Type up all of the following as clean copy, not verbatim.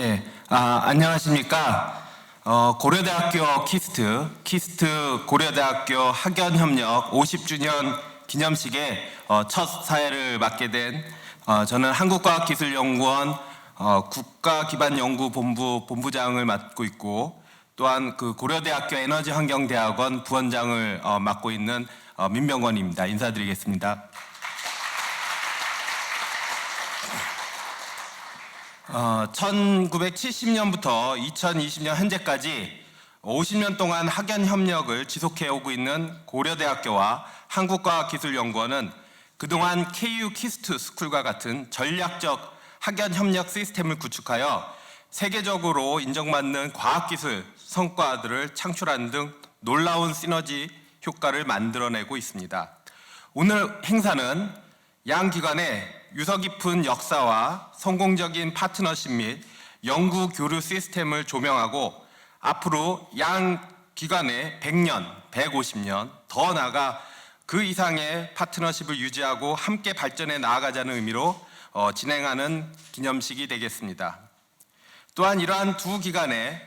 예, 안녕하십니까. 고려대학교 키스트 고려대학교 학연협력 50주년 기념식에 첫 사회를 맡게 된 저는 한국과학기술연구원 국가기반연구본부 본부장을 맡고 있고, 또한 그 고려대학교 에너지환경대학원 부원장을 맡고 있는 민병원입니다. 인사드리겠습니다. 1970년부터 2020년 현재까지 50년 동안 학연협력을 지속해오고 있는 고려대학교와 한국과학기술연구원은 그동안 KU 키스트 스쿨과 같은 전략적 학연협력 시스템을 구축하여 세계적으로 인정받는 과학기술 성과들을 창출하는 등 놀라운 시너지 효과를 만들어내고 있습니다. 오늘 행사는 양 기관의 유서 깊은 역사와 성공적인 파트너십 및 연구 교류 시스템을 조명하고, 앞으로 양 기관의 100년, 150년, 더 나아가 그 이상의 파트너십을 유지하고 함께 발전해 나아가자는 의미로 진행하는 기념식이 되겠습니다. 또한 이러한 두 기관의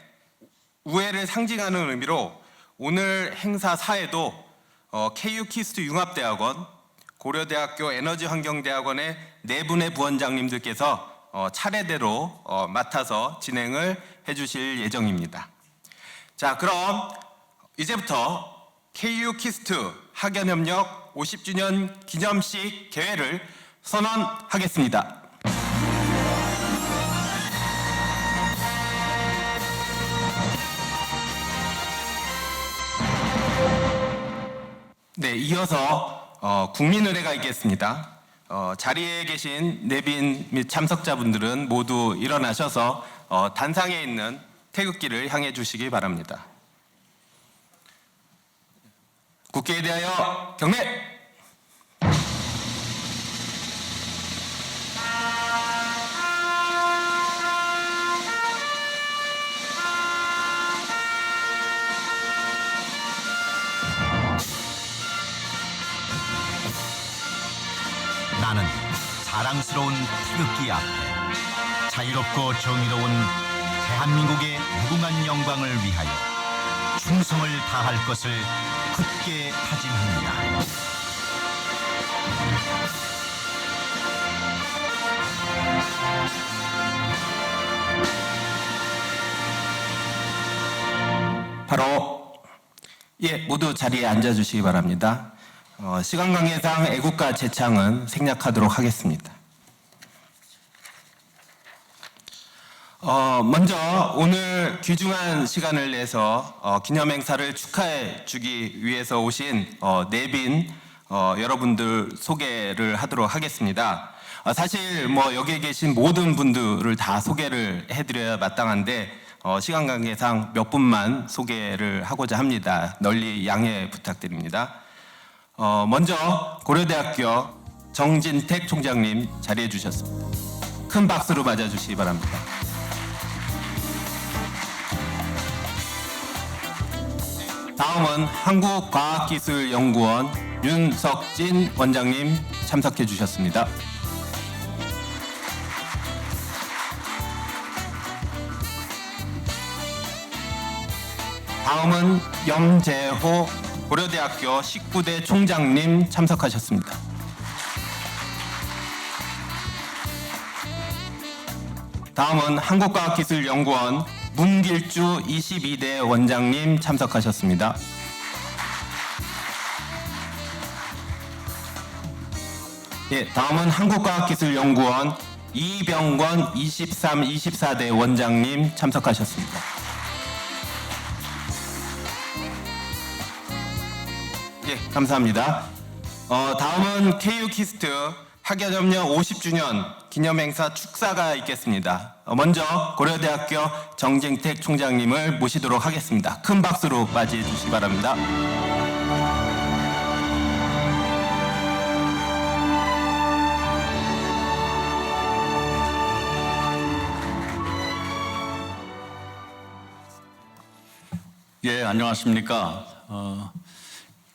우애를 상징하는 의미로 오늘 행사 사회도 KU 키스트 융합대학원, 고려대학교 에너지환경대학원의 네 분의 부원장님들께서 차례대로 맡아서 진행을 해주실 예정입니다. 자, 그럼 이제부터 KU 키스트 학연협력 50주년 기념식 개회를 선언하겠습니다. 네, 이어서 국민의례가 있겠습니다. 자리에 계신 내빈 및 참석자분들은 모두 일어나셔서 단상에 있는 태극기를 향해 주시기 바랍니다. 국회에 대하여 경례! 나는 사랑스러운 태극기 앞에 자유롭고 정의로운 대한민국의 무궁한 영광을 위하여 충성을 다할 것을 굳게 다짐합니다. 바로 모두 자리에 앉아주시기 바랍니다. 시간 관계상 애국가 제창은 생략하도록 하겠습니다. 먼저 오늘 귀중한 시간을 내서 기념행사를 축하해 주기 위해서 오신 내빈 여러분들 소개를 하도록 하겠습니다. 사실 여기에 계신 모든 분들을 다 소개를 해드려야 마땅한데 시간 관계상 몇 분만 소개를 하고자 합니다. 널리 양해 부탁드립니다. 먼저 고려대학교 정진택 총장님 자리해 주셨습니다. 큰 박수로 맞아주시기 바랍니다. 다음은 한국과학기술연구원 윤석진 원장님 참석해 주셨습니다. 다음은 염재호 고려대학교 19대 총장님 참석하셨습니다. 다음은 한국과학기술연구원 문길주 22대 원장님 참석하셨습니다. 다음은 한국과학기술연구원 이병권 23, 24대 원장님 참석하셨습니다. 감사합니다. 다음은 KU 키스트 학연협력 50주년 기념행사 축사가 있겠습니다. 먼저 고려대학교 정진택 총장님을 모시도록 하겠습니다. 큰 박수로 맞이해 주시기 바랍니다. 안녕하십니까.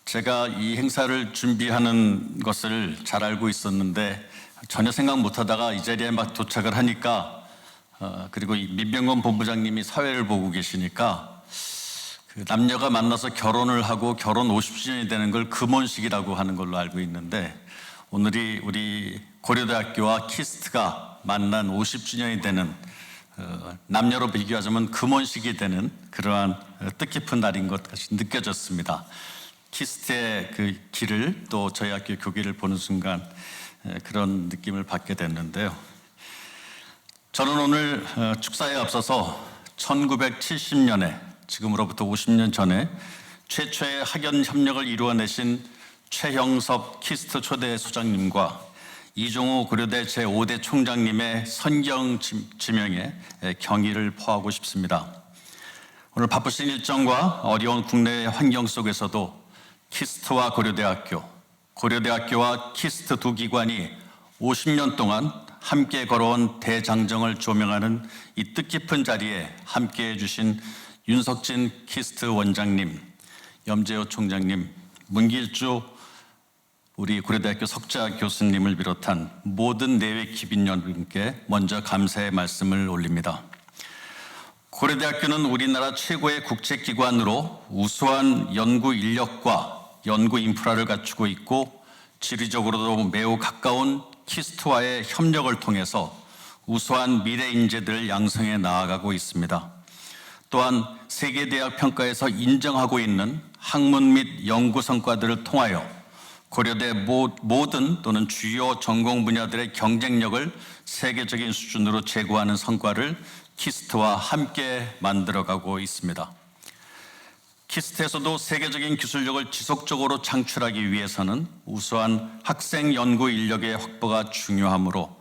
제가 이 행사를 준비하는 것을 잘 알고 있었는데 전혀 생각 못하다가 이 자리에 막 도착을 하니까 그리고 이 민병건 본부장님이 사회를 보고 계시니까 그 남녀가 만나서 결혼을 하고 결혼 50주년이 되는 걸 금혼식이라고 하는 걸로 알고 있는데, 오늘이 우리 고려대학교와 키스트가 만난 50주년이 되는 남녀로 비교하자면 금혼식이 되는 그러한 뜻깊은 날인 것 같이 느껴졌습니다. 키스트의 그 길을 또 저희 학교 교기를 보는 순간 그런 느낌을 받게 됐는데요. 저는 오늘 축사에 앞서서 1970년에 지금으로부터 50년 전에 최초의 학연 협력을 이루어내신 최형섭 키스트 초대 소장님과 이종우 고려대 제5대 총장님의 선경 지명에 경의를 표하고 싶습니다. 오늘 바쁘신 일정과 어려운 국내 환경 속에서도 키스트와 고려대학교, 고려대학교와 키스트 두 기관이 50년 동안 함께 걸어온 대장정을 조명하는 이 뜻깊은 자리에 함께해 주신 윤석진 키스트 원장님, 염재호 총장님, 문길주 우리 고려대학교 석자 교수님을 비롯한 모든 내외 기빈 여러분께 먼저 감사의 말씀을 올립니다. 고려대학교는 우리나라 최고의 국제기관으로 우수한 연구 인력과 연구 인프라를 갖추고 있고, 지리적으로도 매우 가까운 키스트와의 협력을 통해서 우수한 미래 인재들을 양성해 나아가고 있습니다. 또한 세계대학 평가에서 인정하고 있는 학문 및 연구 성과들을 통하여 고려대 모든 또는 주요 전공 분야들의 경쟁력을 세계적인 수준으로 제고하는 성과를 키스트와 함께 만들어가고 있습니다. 키스트에서도 세계적인 기술력을 지속적으로 창출하기 위해서는 우수한 학생 연구 인력의 확보가 중요하므로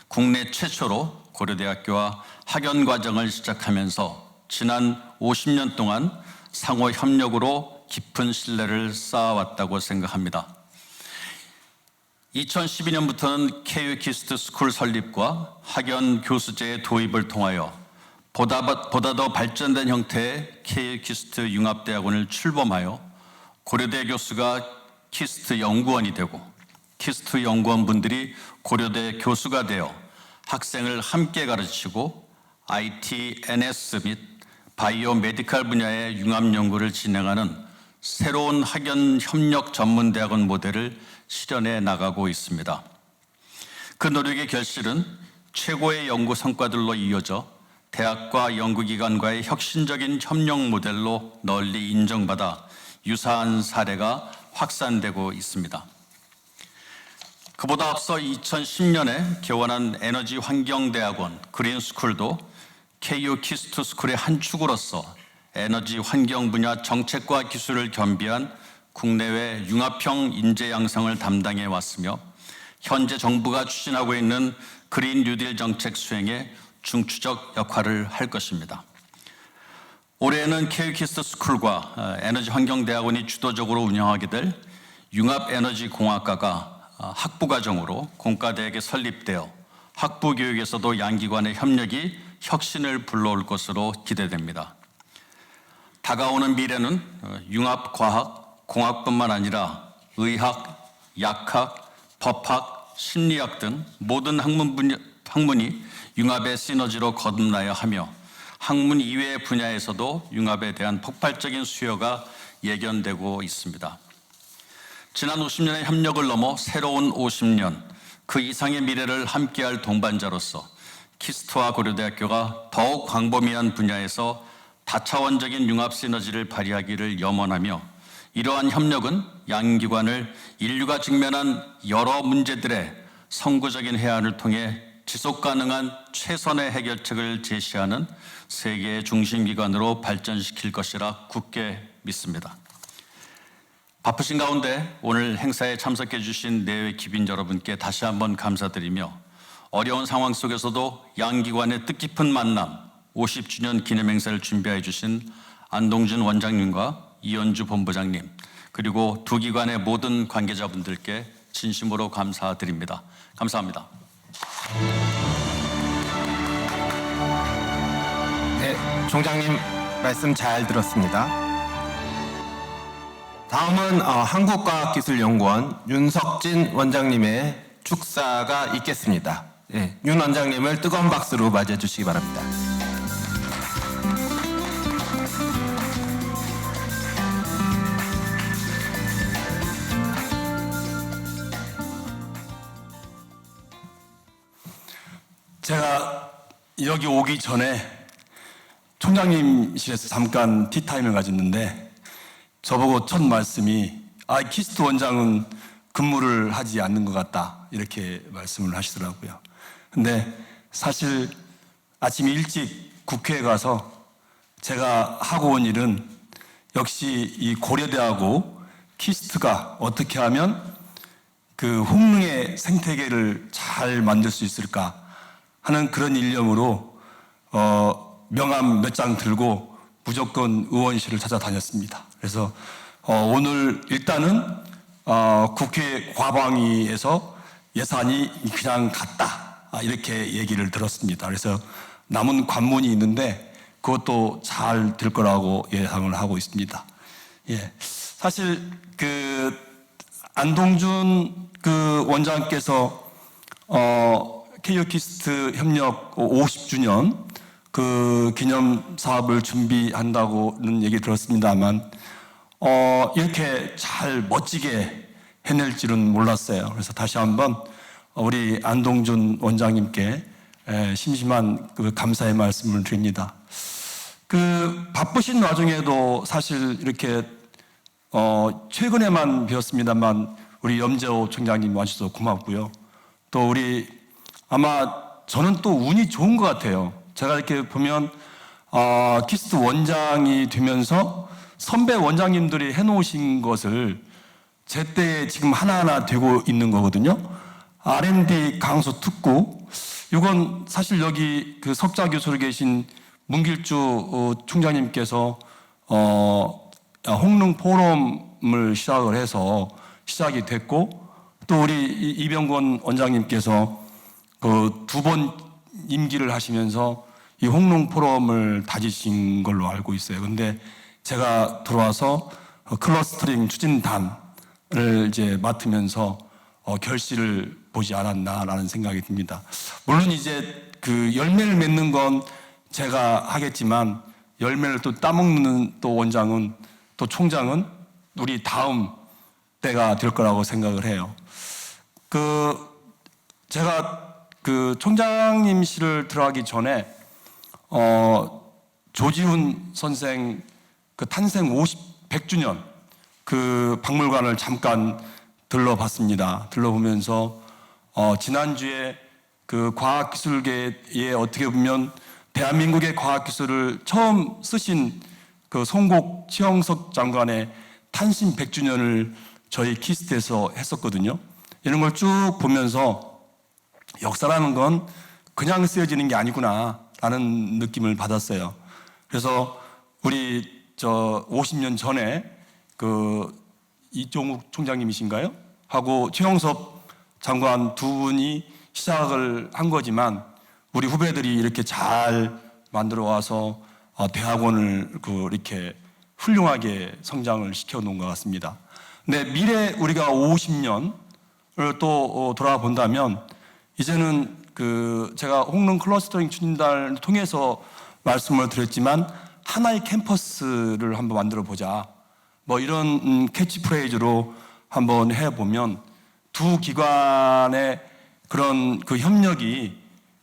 국내 최초로 고려대학교와 학연 과정을 시작하면서 지난 50년 동안 상호 협력으로 깊은 신뢰를 쌓아왔다고 생각합니다. 2012년부터는 KU 키스트 스쿨 설립과 학연 교수제의 도입을 통하여 보다 더 발전된 형태의 KU 키스트 융합대학원을 출범하여 고려대 교수가 키스트 연구원이 되고 키스트 연구원분들이 고려대 교수가 되어 학생을 함께 가르치고 IT, NS 및 바이오 메디칼 분야의 융합 연구를 진행하는 새로운 학연 협력 전문대학원 모델을 실현해 나가고 있습니다. 그 노력의 결실은 최고의 연구 성과들로 이어져 대학과 연구기관과의 혁신적인 협력 모델로 널리 인정받아 유사한 사례가 확산되고 있습니다. 그보다 앞서 2010년에 개원한 에너지 환경대학원 그린스쿨도 KU 키스트 스쿨의 한 축으로서 에너지 환경 분야 정책과 기술을 겸비한 국내외 융합형 인재 양성을 담당해 왔으며, 현재 정부가 추진하고 있는 그린 뉴딜 정책 수행에 중추적 역할을 할 것입니다. 올해에는 KU 키스트 스쿨과 에너지 환경대학원이 주도적으로 운영하게 될 융합 에너지 공학과가 학부과정으로 공과대학에 설립되어 학부 교육에서도 양기관의 협력이 혁신을 불러올 것으로 기대됩니다. 다가오는 미래는 융합과학, 공학뿐만 아니라 의학, 약학, 법학, 심리학 등 모든 학문이 융합의 시너지로 거듭나야 하며, 학문 이외의 분야에서도 융합에 대한 폭발적인 수요가 예견되고 있습니다. 지난 50년의 협력을 넘어 새로운 50년, 그 이상의 미래를 함께할 동반자로서 키스트와 고려대학교가 더욱 광범위한 분야에서 다차원적인 융합 시너지를 발휘하기를 염원하며, 이러한 협력은 양기관을 인류가 직면한 여러 문제들의 선구적인 해안을 통해 지속가능한 최선의 해결책을 제시하는 세계의 중심기관으로 발전시킬 것이라 굳게 믿습니다. 바쁘신 가운데 오늘 행사에 참석해 주신 내외 기빈 여러분께 다시 한번 감사드리며, 어려운 상황 속에서도 양기관의 뜻깊은 만남 50주년 기념행사를 준비해 주신 안동준 원장님과 이현주 본부장님, 그리고 두 기관의 모든 관계자분들께 진심으로 감사드립니다. 감사합니다. 네, 총장님 말씀 잘 들었습니다. 다음은 한국과학기술연구원 윤석진 원장님의 축사가 있겠습니다. 윤 원장님을 뜨거운 박수로 맞이해 주시기 바랍니다. 제가 여기 오기 전에 총장님실에서 잠깐 티타임을 가졌는데 저보고 첫 말씀이 키스트 원장은 근무를 하지 않는 것 같다 이렇게 말씀을 하시더라고요. 근데 사실 아침 일찍 국회에 가서 제가 하고 온 일은 역시 이 고려대하고 키스트가 어떻게 하면 그 홍릉의 생태계를 잘 만들 수 있을까 하는 그런 일념으로 명함 몇 장 들고 무조건 의원실을 찾아다녔습니다. 그래서 오늘 일단은 국회 과방위에서 예산이 그냥 갔다 이렇게 얘기를 들었습니다. 그래서 남은 관문이 있는데 그것도 잘 될 거라고 예상을 하고 있습니다. 예, 사실 그 안동준 그 원장께서 KU 키스트 협력 50주년 그 기념 사업을 준비한다고는 얘기 들었습니다만 이렇게 잘 멋지게 해낼 줄은 몰랐어요. 그래서 다시 한번 우리 안동준 원장님께 심심한 그 감사의 말씀을 드립니다. 그 바쁘신 와중에도 사실 이렇게 최근에만 뵈었습니다만 우리 염재호 총장님 와주셔서 고맙고요. 또 우리 아마 저는 또 운이 좋은 것 같아요. 제가 이렇게 보면 키스트 원장이 되면서 선배 원장님들이 해놓으신 것을 제때 지금 하나하나 되고 있는 거거든요. R&D 강수 특구 이건 사실 여기 그 석좌 교수로 계신 문길주 총장님께서 홍릉 포럼을 시작을 해서 시작이 됐고 또 우리 이병권 원장님께서 그 두 번 임기를 하시면서 이 홍릉 포럼을 다지신 걸로 알고 있어요. 근데 제가 들어와서 클러스터링 추진단을 이제 맡으면서 결실을 보지 않았나라는 생각이 듭니다. 물론 이제 그 열매를 맺는 건 제가 하겠지만 열매를 또 따먹는 또 원장은 또 총장은 우리 다음 때가 될 거라고 생각을 해요. 제가 그 총장님실을 들어가기 전에 조지훈 선생 그 탄생 100주년 그 박물관을 잠깐 들러봤습니다. 들러보면서 지난주에 그 과학기술계에 어떻게 보면 대한민국의 과학기술을 처음 쓰신 그 송곡 최영석 장관의 탄신 100주년을 저희 키스트에서 했었거든요. 이런 걸 쭉 보면서 역사라는 건 그냥 쓰여지는 게 아니구나라는 느낌을 받았어요. 그래서 우리 50년 전에 그 이종욱 총장님이신가요? 하고 최영섭 장관 두 분이 시작을 한 거지만 우리 후배들이 이렇게 잘 만들어 와서 대학원을 이렇게 훌륭하게 성장을 시켜 놓은 것 같습니다. 근데 미래 우리가 50년을 또 돌아본다면 이제는 제가 홍릉 클러스터링 추진단을 통해서 말씀을 드렸지만 하나의 캠퍼스를 한번 만들어 보자. 뭐 이런 캐치프레이즈로 한번 해보면 두 기관의 그런 그 협력이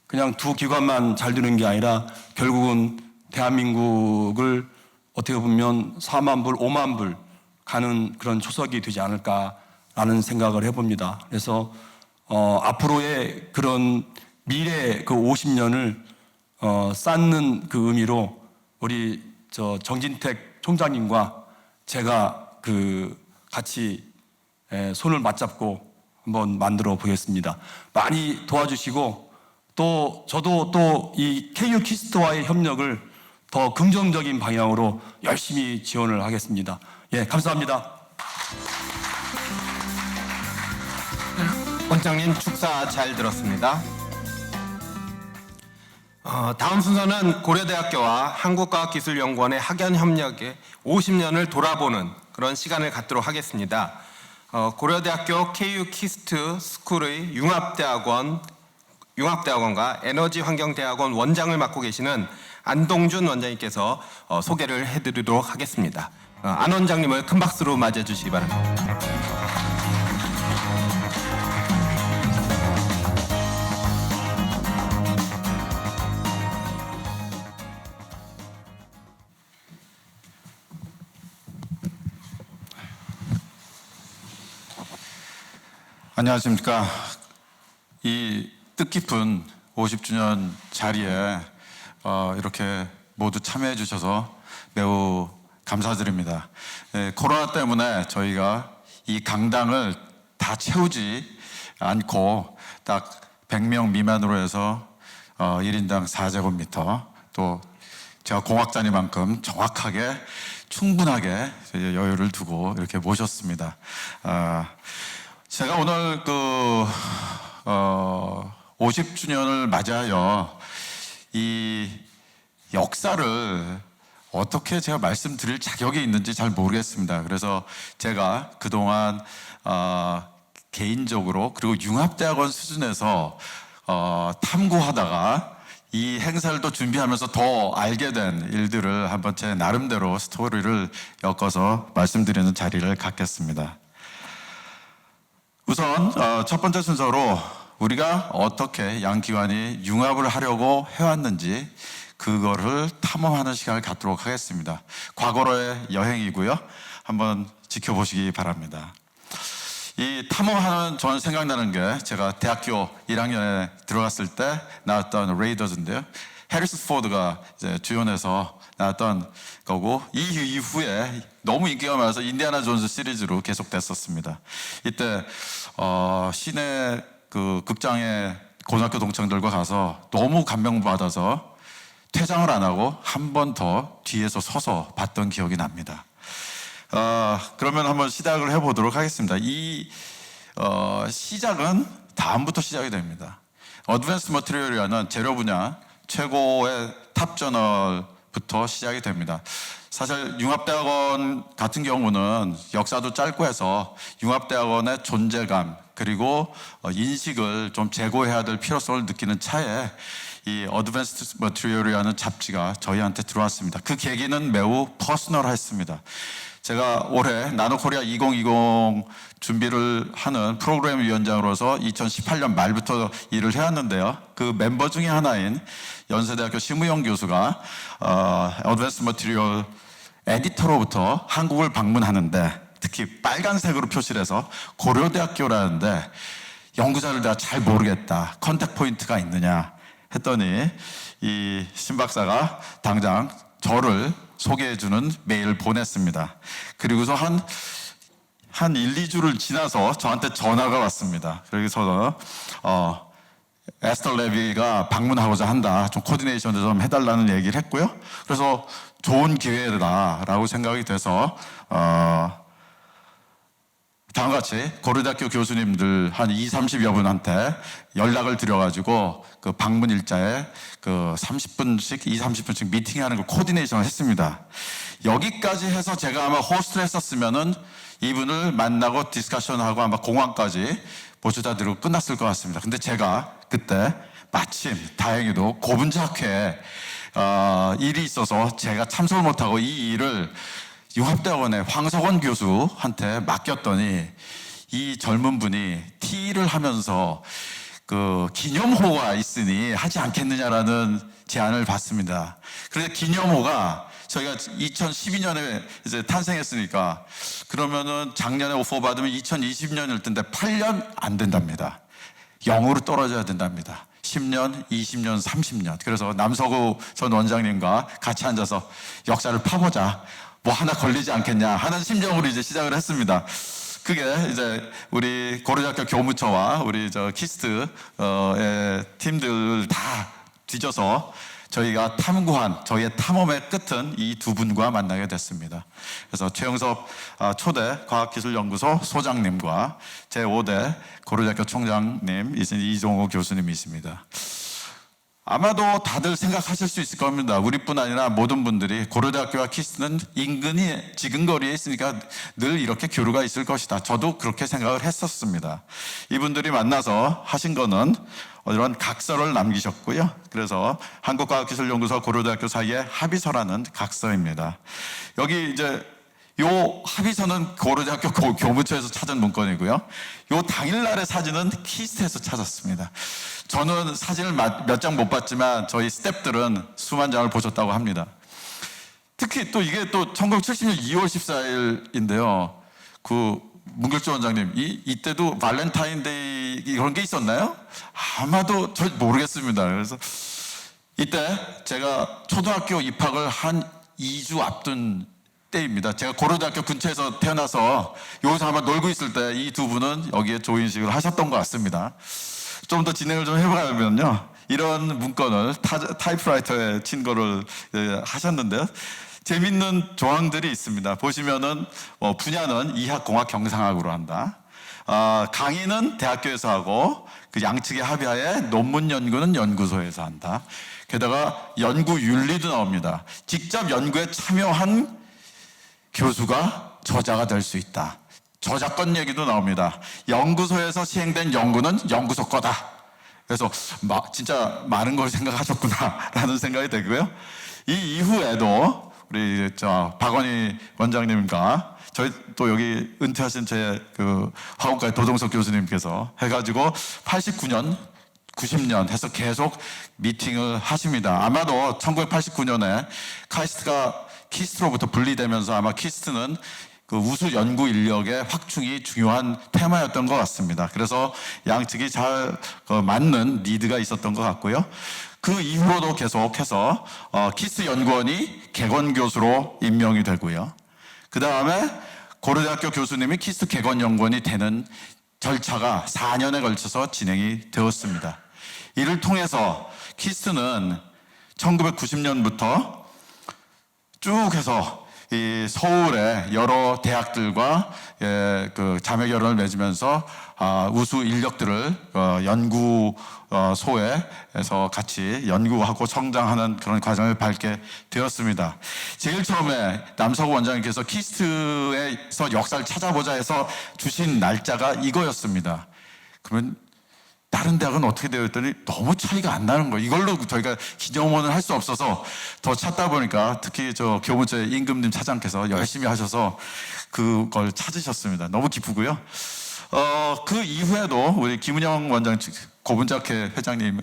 그냥 두 기관만 잘 되는 게 아니라 결국은 대한민국을 어떻게 보면 4만 불, 5만 불 가는 그런 초석이 되지 않을까라는 생각을 해봅니다. 그래서 앞으로의 그런 미래 그 50년을 쌓는 그 의미로 우리 정진택 총장님과 제가 같이 손을 맞잡고 한번 만들어 보겠습니다. 많이 도와주시고 또 저도 또 이 KU 키스트와의 협력을 더 긍정적인 방향으로 열심히 지원을 하겠습니다. 예, 감사합니다. 원장님 축사 잘 들었습니다. 다음 순서는 고려대학교와 한국과학기술연구원의 학연 협력의 50년을 돌아보는 그런 시간을 갖도록 하겠습니다. 고려대학교 KU 키스트 스쿨의 융합대학원 융합대학원과 에너지환경대학원 원장을 맡고 계시는 안동준 원장님께서 소개를 해드리도록 하겠습니다. 안 원장님을 큰 박수로 맞이해 주시기 바랍니다. 안녕하십니까. 이 뜻깊은 50주년 자리에 이렇게 모두 참여해 주셔서 매우 감사드립니다. 코로나 때문에 저희가 이 강당을 다 채우지 않고 딱 100명 미만으로 해서 1인당 4제곱미터, 또 제가 공학자니만큼 정확하게 충분하게 여유를 두고 이렇게 모셨습니다. 제가 오늘 50주년을 맞이하여 이 역사를 어떻게 제가 말씀드릴 자격이 있는지 잘 모르겠습니다. 그래서 제가 그동안 개인적으로 그리고 융합대학원 수준에서 탐구하다가 이 행사를 또 준비하면서 더 알게 된 일들을 한번 제 나름대로 스토리를 엮어서 말씀드리는 자리를 갖겠습니다. 우선 첫 번째 순서로 우리가 어떻게 양 기관이 융합을 하려고 해왔는지 그거를 탐험하는 시간을 갖도록 하겠습니다. 과거로의 여행이고요. 한번 지켜보시기 바랍니다. 이 탐험하는 저는 생각나는 게 제가 대학교 1학년에 들어갔을 때 나왔던 레이더즈인데요. 해리스 포드가 이제 주연해서 나왔던 거고, 이 이후에 너무 인기가 많아서 인디아나 존스 시리즈로 계속됐었습니다. 이때 시내 그 극장에 고등학교 동창들과 가서 너무 감명받아서 퇴장을 안 하고 한 번 더 뒤에서 서서 봤던 기억이 납니다. 그러면 한번 시작을 해보도록 하겠습니다. 이 시작은 다음부터 시작이 됩니다. 어드밴스 머티리얼이라는 재료 분야 최고의 탑 저널부터 시작이 됩니다. 사실 융합대학원 같은 경우는 역사도 짧고 해서 융합대학원의 존재감 그리고 인식을 좀 제고해야 될 필요성을 느끼는 차에 이 어드밴스드 머티리얼이라는 잡지가 저희한테 들어왔습니다. 그 계기는 매우 퍼스널했습니다. 제가 올해 나노코리아 2020 준비를 하는 프로그램 위원장으로서 2018년 말부터 일을 해왔는데요. 그 멤버 중에 하나인 연세대학교 심우영 교수가 어드밴스드 머티리얼 에디터로부터 한국을 방문하는데, 특히 빨간색으로 표시를 해서 고려대학교라는데 연구자를 내가 잘 모르겠다, 컨택 포인트가 있느냐 했더니 이 신박사가 당장 저를 소개해주는 메일을 보냈습니다. 그리고서 한 1, 2주를 지나서 저한테 전화가 왔습니다. 그래서 에스터 레비가 방문하고자 한다, 좀 코디네이션을 좀 해달라는 얘기를 했고요. 그래서 좋은 기회다라고 생각이 돼서 다음과 같이 고려대학교 교수님들 한 20-30여 분한테 연락을 드려가지고 그 방문 일자에 그 30분씩, 20-30분씩 미팅하는 걸 코디네이션을 했습니다. 여기까지 해서 제가 아마 호스트를 했었으면은 이분을 만나고 디스커션하고 아마 공항까지 모셔다 드리고 끝났을 것 같습니다. 근데 제가 그때 마침 다행히도 고분자학회에 일이 있어서 제가 참석을 못하고 이 일을 융합대학원의 황석원 교수한테 맡겼더니 이 젊은 분이 티를 하면서 그 기념호가 있으니 하지 않겠느냐라는 제안을 받습니다. 그래서 기념호가 저희가 2012년에 이제 탄생했으니까 그러면은 작년에 오퍼 받으면 2020년일 텐데 8년 안 된답니다. 0으로 떨어져야 된답니다. 10년, 20년, 30년. 그래서 남서구 전 원장님과 같이 앉아서 역사를 파보자. 뭐 하나 걸리지 않겠냐 하는 심정으로 이제 시작을 했습니다. 그게 이제 우리 고려대학교 교무처와 우리 키스트의 팀들 다 뒤져서 저희가 탐구한 저희의 탐험의 끝은 이 두 분과 만나게 됐습니다. 그래서 최영섭 초대 과학기술연구소 소장님과 제5대 고려대학교 총장님 이종호 교수님이십니다. 아마도 다들 생각하실 수 있을 겁니다. 우리뿐 아니라 모든 분들이 고려대학교와 키스는 인근이 지근거리에 있으니까 늘 이렇게 교류가 있을 것이다. 저도 그렇게 생각을 했었습니다. 이분들이 만나서 하신 거는 이런 각서를 남기셨고요. 그래서 한국과학기술연구소 고려대학교 사이의 합의서라는 각서입니다. 여기 이제 요 합의서는 고려대학교 교무처에서 찾은 문건이고요. 요 당일날의 사진은 키스트에서 찾았습니다. 저는 사진을 몇 장 못 봤지만 저희 스태프들은 수만 장을 보셨다고 합니다. 특히 또 이게 또 1970년 2월 14일인데요. 그 문결주 원장님, 이때도 발렌타인데이 이런 게 있었나요? 아마도 저 모르겠습니다. 그래서 이때 제가 초등학교 입학을 한 2주 앞둔 때입니다. 제가 고려대학교 근처에서 태어나서 여기서 아마 놀고 있을 때 이 두 분은 여기에 조인식을 하셨던 것 같습니다. 좀 더 진행을 좀 해보면요. 이런 문건을 타이프라이터에 친 거를 하셨는데요. 재밌는 조항들이 있습니다. 보시면은 분야는 이학공학 경상학으로 한다. 강의는 대학교에서 하고 그 양측의 합의하에 논문 연구는 연구소에서 한다. 게다가 연구 윤리도 나옵니다. 직접 연구에 참여한 교수가 저자가 될 수 있다. 저작권 얘기도 나옵니다. 연구소에서 시행된 연구는 연구소 거다. 그래서 진짜 많은 걸 생각하셨구나라는 생각이 되고요. 이 이후에도 우리 박원희 원장님과 저희 또 여기 은퇴하신 제 그 화국과의 도동석 교수님께서 해가지고 89년 90년 해서 계속 미팅을 하십니다. 아마도 1989년에 카이스트가 키스트로부터 분리되면서 아마 키스트는 그 우수 연구 인력의 확충이 중요한 테마였던 것 같습니다. 그래서 양측이 잘 맞는 리드가 있었던 것 같고요. 그 이후로도 계속해서 키스 연구원이 개건 교수로 임명이 되고요. 그 다음에 고려대학교 교수님이 키스 개건 연구원이 되는 절차가 4년에 걸쳐서 진행이 되었습니다. 이를 통해서 키스는 1990년부터 쭉 해서 이 서울의 여러 대학들과 그 자매 결연을 맺으면서 우수 인력들을 연구소에서 같이 연구하고 성장하는 그런 과정을 밟게 되었습니다. 제일 처음에 남서구 원장님께서 키스트에서 역사를 찾아보자 해서 주신 날짜가 이거였습니다. 그러면 다른 대학은 어떻게 되어 있더니 너무 차이가 안 나는 거예요. 이걸로 저희가 기념원을 할 수 없어서 더 찾다 보니까 특히 저 교무처 임금님 차장께서 열심히 하셔서 그걸 찾으셨습니다. 너무 기쁘고요. 그 이후에도 우리 김은영 원장, 고분자케 회장님,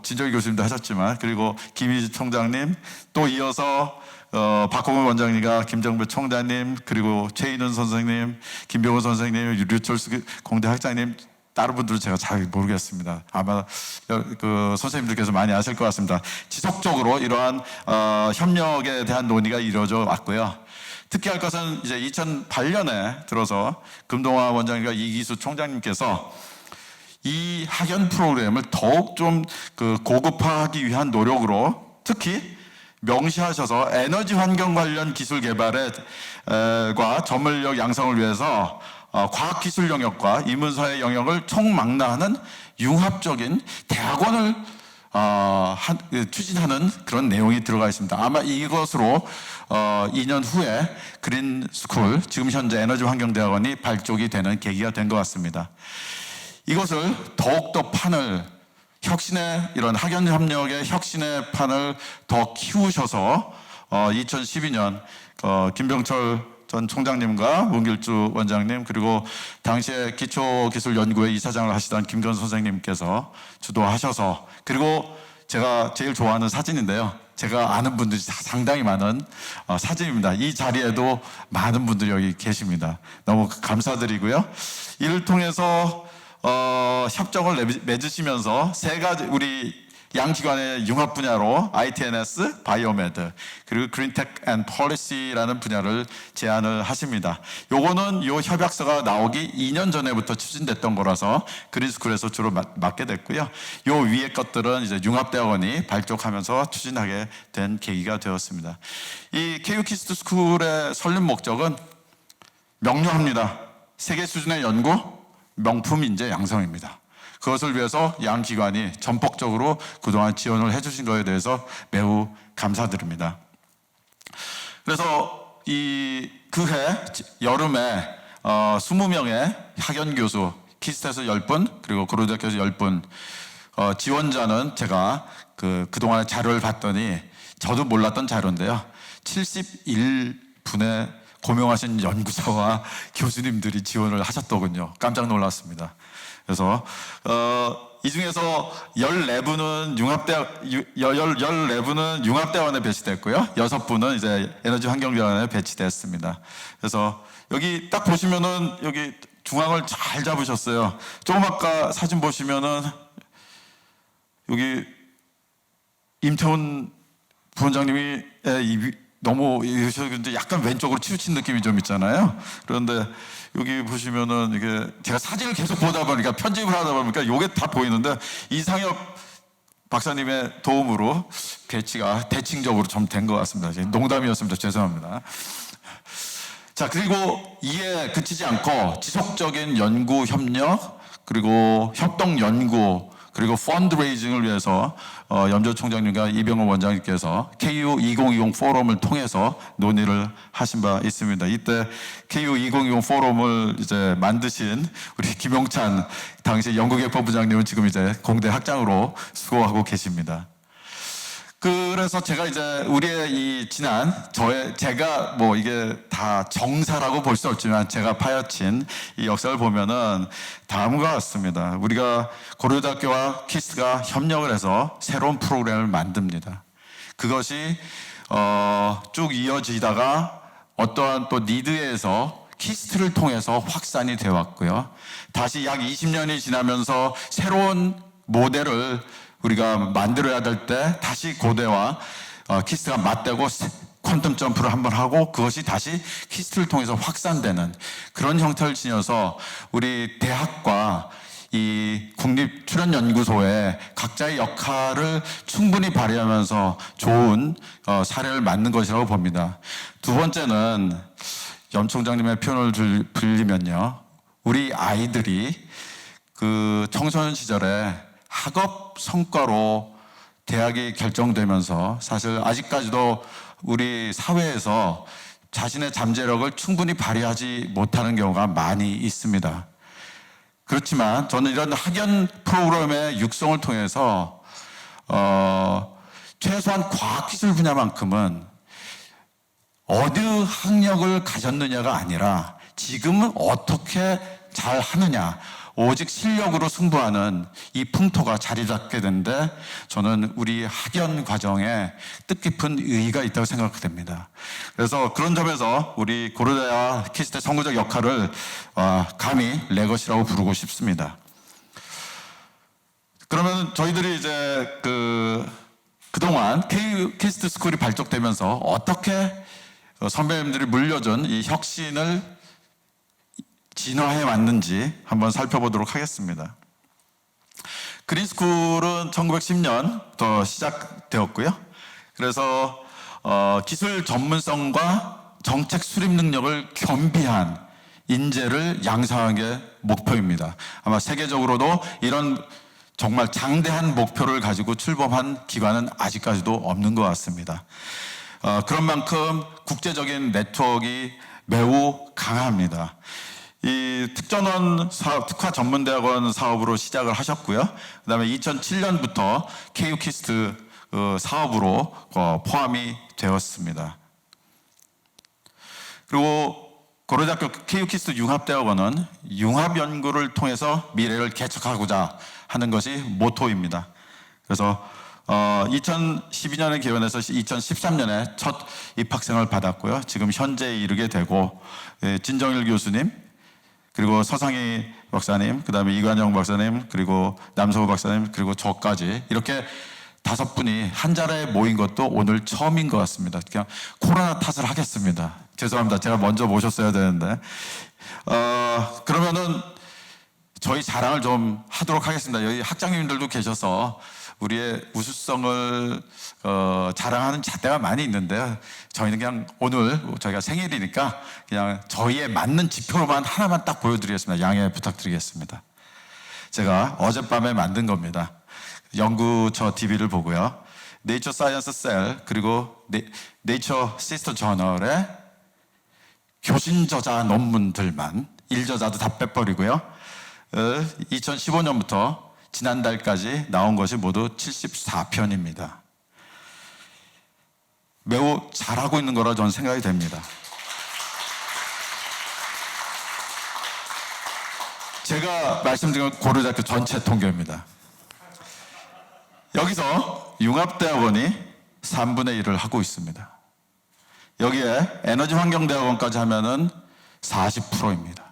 진정희 교수님도 하셨지만 그리고 김희지 총장님 또 이어서 박홍훈 원장님과 김정배 총장님 그리고 최인훈 선생님, 김병호 선생님, 류철수 공대 학장님 다른 분들은 제가 잘 모르겠습니다. 아마 그 선생님들께서 많이 아실 것 같습니다. 지속적으로 이러한 협력에 대한 논의가 이루어져 왔고요. 특히할 것은 이제 2008년에 들어서 금동화 원장님과 이기수 총장님께서 이 학연 프로그램을 더욱 좀 그 고급화하기 위한 노력으로 특히 명시하셔서 에너지 환경 관련 기술 개발과 전문력 양성을 위해서 과학기술 영역과 인문사회 영역을 총망라하는 융합적인 대학원을 추진하는 그런 내용이 들어가 있습니다. 아마 이것으로 2년 후에 그린스쿨, 지금 현재 에너지환경대학원이 발족이 되는 계기가 된 것 같습니다. 이것을 더욱더 판을 혁신의 이런 학연협력의 혁신의 판을 더 키우셔서 2012년 김병철 전 총장님과 문길주 원장님 그리고 당시에 기초기술연구회 이사장을 하시던 김건 선생님께서 주도하셔서 그리고 제가 제일 좋아하는 사진인데요. 제가 아는 분들이 상당히 많은 사진입니다. 이 자리에도 많은 분들이 여기 계십니다. 너무 감사드리고요. 이를 통해서 협정을 맺으시면서 세 가지 우리 양기관의 융합 분야로 ITNS, 바이오메드 그리고 그린텍 앤 폴리시라는 분야를 제안을 하십니다. 요거는 요 협약서가 나오기 2년 전에부터 추진됐던 거라서 그린스쿨에서 주로 맡게 됐고요. 요 위에 것들은 이제 융합대학원이 발족하면서 추진하게 된 계기가 되었습니다. 이 KU 키스트 스쿨의 설립 목적은 명료합니다. 세계 수준의 연구, 명품 인재 양성입니다. 그것을 위해서 양 기관이 전폭적으로 그동안 지원을 해주신 것에 대해서 매우 감사드립니다. 그래서 그해 여름에 20명의 학연 교수, 키스트에서 10분, 그리고 고려대학교에서 10분, 지원자는 제가 그동안의 자료를 봤더니 저도 몰랐던 자료인데요. 71분의 고명하신 연구자와 교수님들이 지원을 하셨더군요. 깜짝 놀랐습니다. 그래서 이 중에서 14분은 융합대학원에 배치됐고요. 6분은 이제 에너지환경대학원에 배치됐습니다. 그래서 여기 딱 보시면은 여기 중앙을 잘 잡으셨어요. 조금 아까 사진 보시면은 여기 임태훈 부원장님이 너무 약간 왼쪽으로 치우친 느낌이 좀 있잖아요. 그런데 여기 보시면은 이게 제가 사진을 계속 보다 보니까 편집을 하다 보니까 이게 다 보이는데 이상엽 박사님의 도움으로 배치가 대칭적으로 좀 된 것 같습니다. 농담이었습니다. 죄송합니다. 자, 그리고 이에 그치지 않고 지속적인 연구 협력, 그리고 협동 연구, 그리고 펀드레이징을 위해서 염조 총장님과 이병헌 원장님께서 KU 2020 포럼을 통해서 논의를 하신 바 있습니다. 이때 KU 2020 포럼을 이제 만드신 우리 김용찬 당시 연구개발 부장님은 지금 이제 공대 학장으로 수고하고 계십니다. 그래서 제가 이제 우리의 제가 뭐 이게 다 정사라고 볼 수 없지만 제가 파헤친 이 역사를 보면은 다음과 같습니다. 우리가 고려대학교와 키스트가 협력을 해서 새로운 프로그램을 만듭니다. 그것이 쭉 이어지다가 어떠한 또 니드에서 키스트를 통해서 확산이 되어 왔고요. 다시 약 20년이 지나면서 새로운 모델을 우리가 만들어야 될 때 다시 고대와 키스트가 맞대고 퀀텀 점프를 한번 하고 그것이 다시 키스트를 통해서 확산되는 그런 형태를 지녀서 우리 대학과 이 국립출연연구소의 각자의 역할을 충분히 발휘하면서 좋은 사례를 만든 것이라고 봅니다. 두 번째는 염 총장님의 표현을 빌리면요, 우리 아이들이 그 청소년 시절에 학업 성과로 대학이 결정되면서 사실 아직까지도 우리 사회에서 자신의 잠재력을 충분히 발휘하지 못하는 경우가 많이 있습니다. 그렇지만 저는 이런 학연 프로그램의 육성을 통해서 최소한 과학기술 분야만큼은 어느 학력을 가졌느냐가 아니라 지금은 어떻게 잘 하느냐, 오직 실력으로 승부하는 이 풍토가 자리 잡게 되는데 저는 우리 학연 과정에 뜻깊은 의의가 있다고 생각됩니다. 그래서 그런 점에서 우리 고려대와 키스트의 선구적 역할을 감히 레거시라고 부르고 싶습니다. 그러면 저희들이 이제 그동안 키스트 스쿨이 발족되면서 어떻게 선배님들이 물려준 이 혁신을 진화해 왔는지 한번 살펴보도록 하겠습니다. 그린스쿨은 1910년부터 시작되었고요. 그래서 기술 전문성과 정책 수립 능력을 겸비한 인재를 양성하는 게 목표입니다. 아마 세계적으로도 이런 정말 장대한 목표를 가지고 출범한 기관은 아직까지도 없는 것 같습니다. 그런 만큼 국제적인 네트워크가 매우 강합니다. 이 특전원 사업, 특화 전문대학원 사업으로 시작을 하셨고요. 그 다음에 2007년부터 KU 키스트 사업으로 포함이 되었습니다. 그리고 고려대학교 KU 키스트 융합대학원은 융합 연구를 통해서 미래를 개척하고자 하는 것이 모토입니다. 그래서 2012년에 개원해서 2013년에 첫 입학생을 받았고요. 지금 현재에 이르게 되고 진정일 교수님, 그리고 서상희 박사님, 그 다음에 이관영 박사님, 그리고 남성우 박사님, 그리고 저까지 이렇게 5분이 한 자리에 모인 것도 오늘 처음인 것 같습니다. 그냥 코로나 탓을 하겠습니다. 죄송합니다. 제가 먼저 모셨어야 되는데. 그러면은 저희 자랑을 좀 하도록 하겠습니다. 여기 학장님들도 계셔서 우리의 우수성을 자랑하는 잣대가 많이 있는데요. 저희는 그냥 오늘 저희가 생일이니까 그냥 저희에 맞는 지표로만 하나만 딱 보여드리겠습니다. 양해 부탁드리겠습니다. 제가 어젯밤에 만든 겁니다. 연구처 DB를 보고요. 네이처 사이언스 셀 그리고 네이처 시스터 저널의 교신 저자 논문들만, 일저자도 다 빼버리고요. 2015년부터 지난달까지 나온 것이 모두 74편입니다. 매우 잘하고 있는 거라 저는 생각이 됩니다. 제가 말씀드린 고려대학교 전체 통계입니다. 여기서 융합대학원이 3분의 1을 하고 있습니다. 여기에 에너지환경대학원까지 하면은 40%입니다.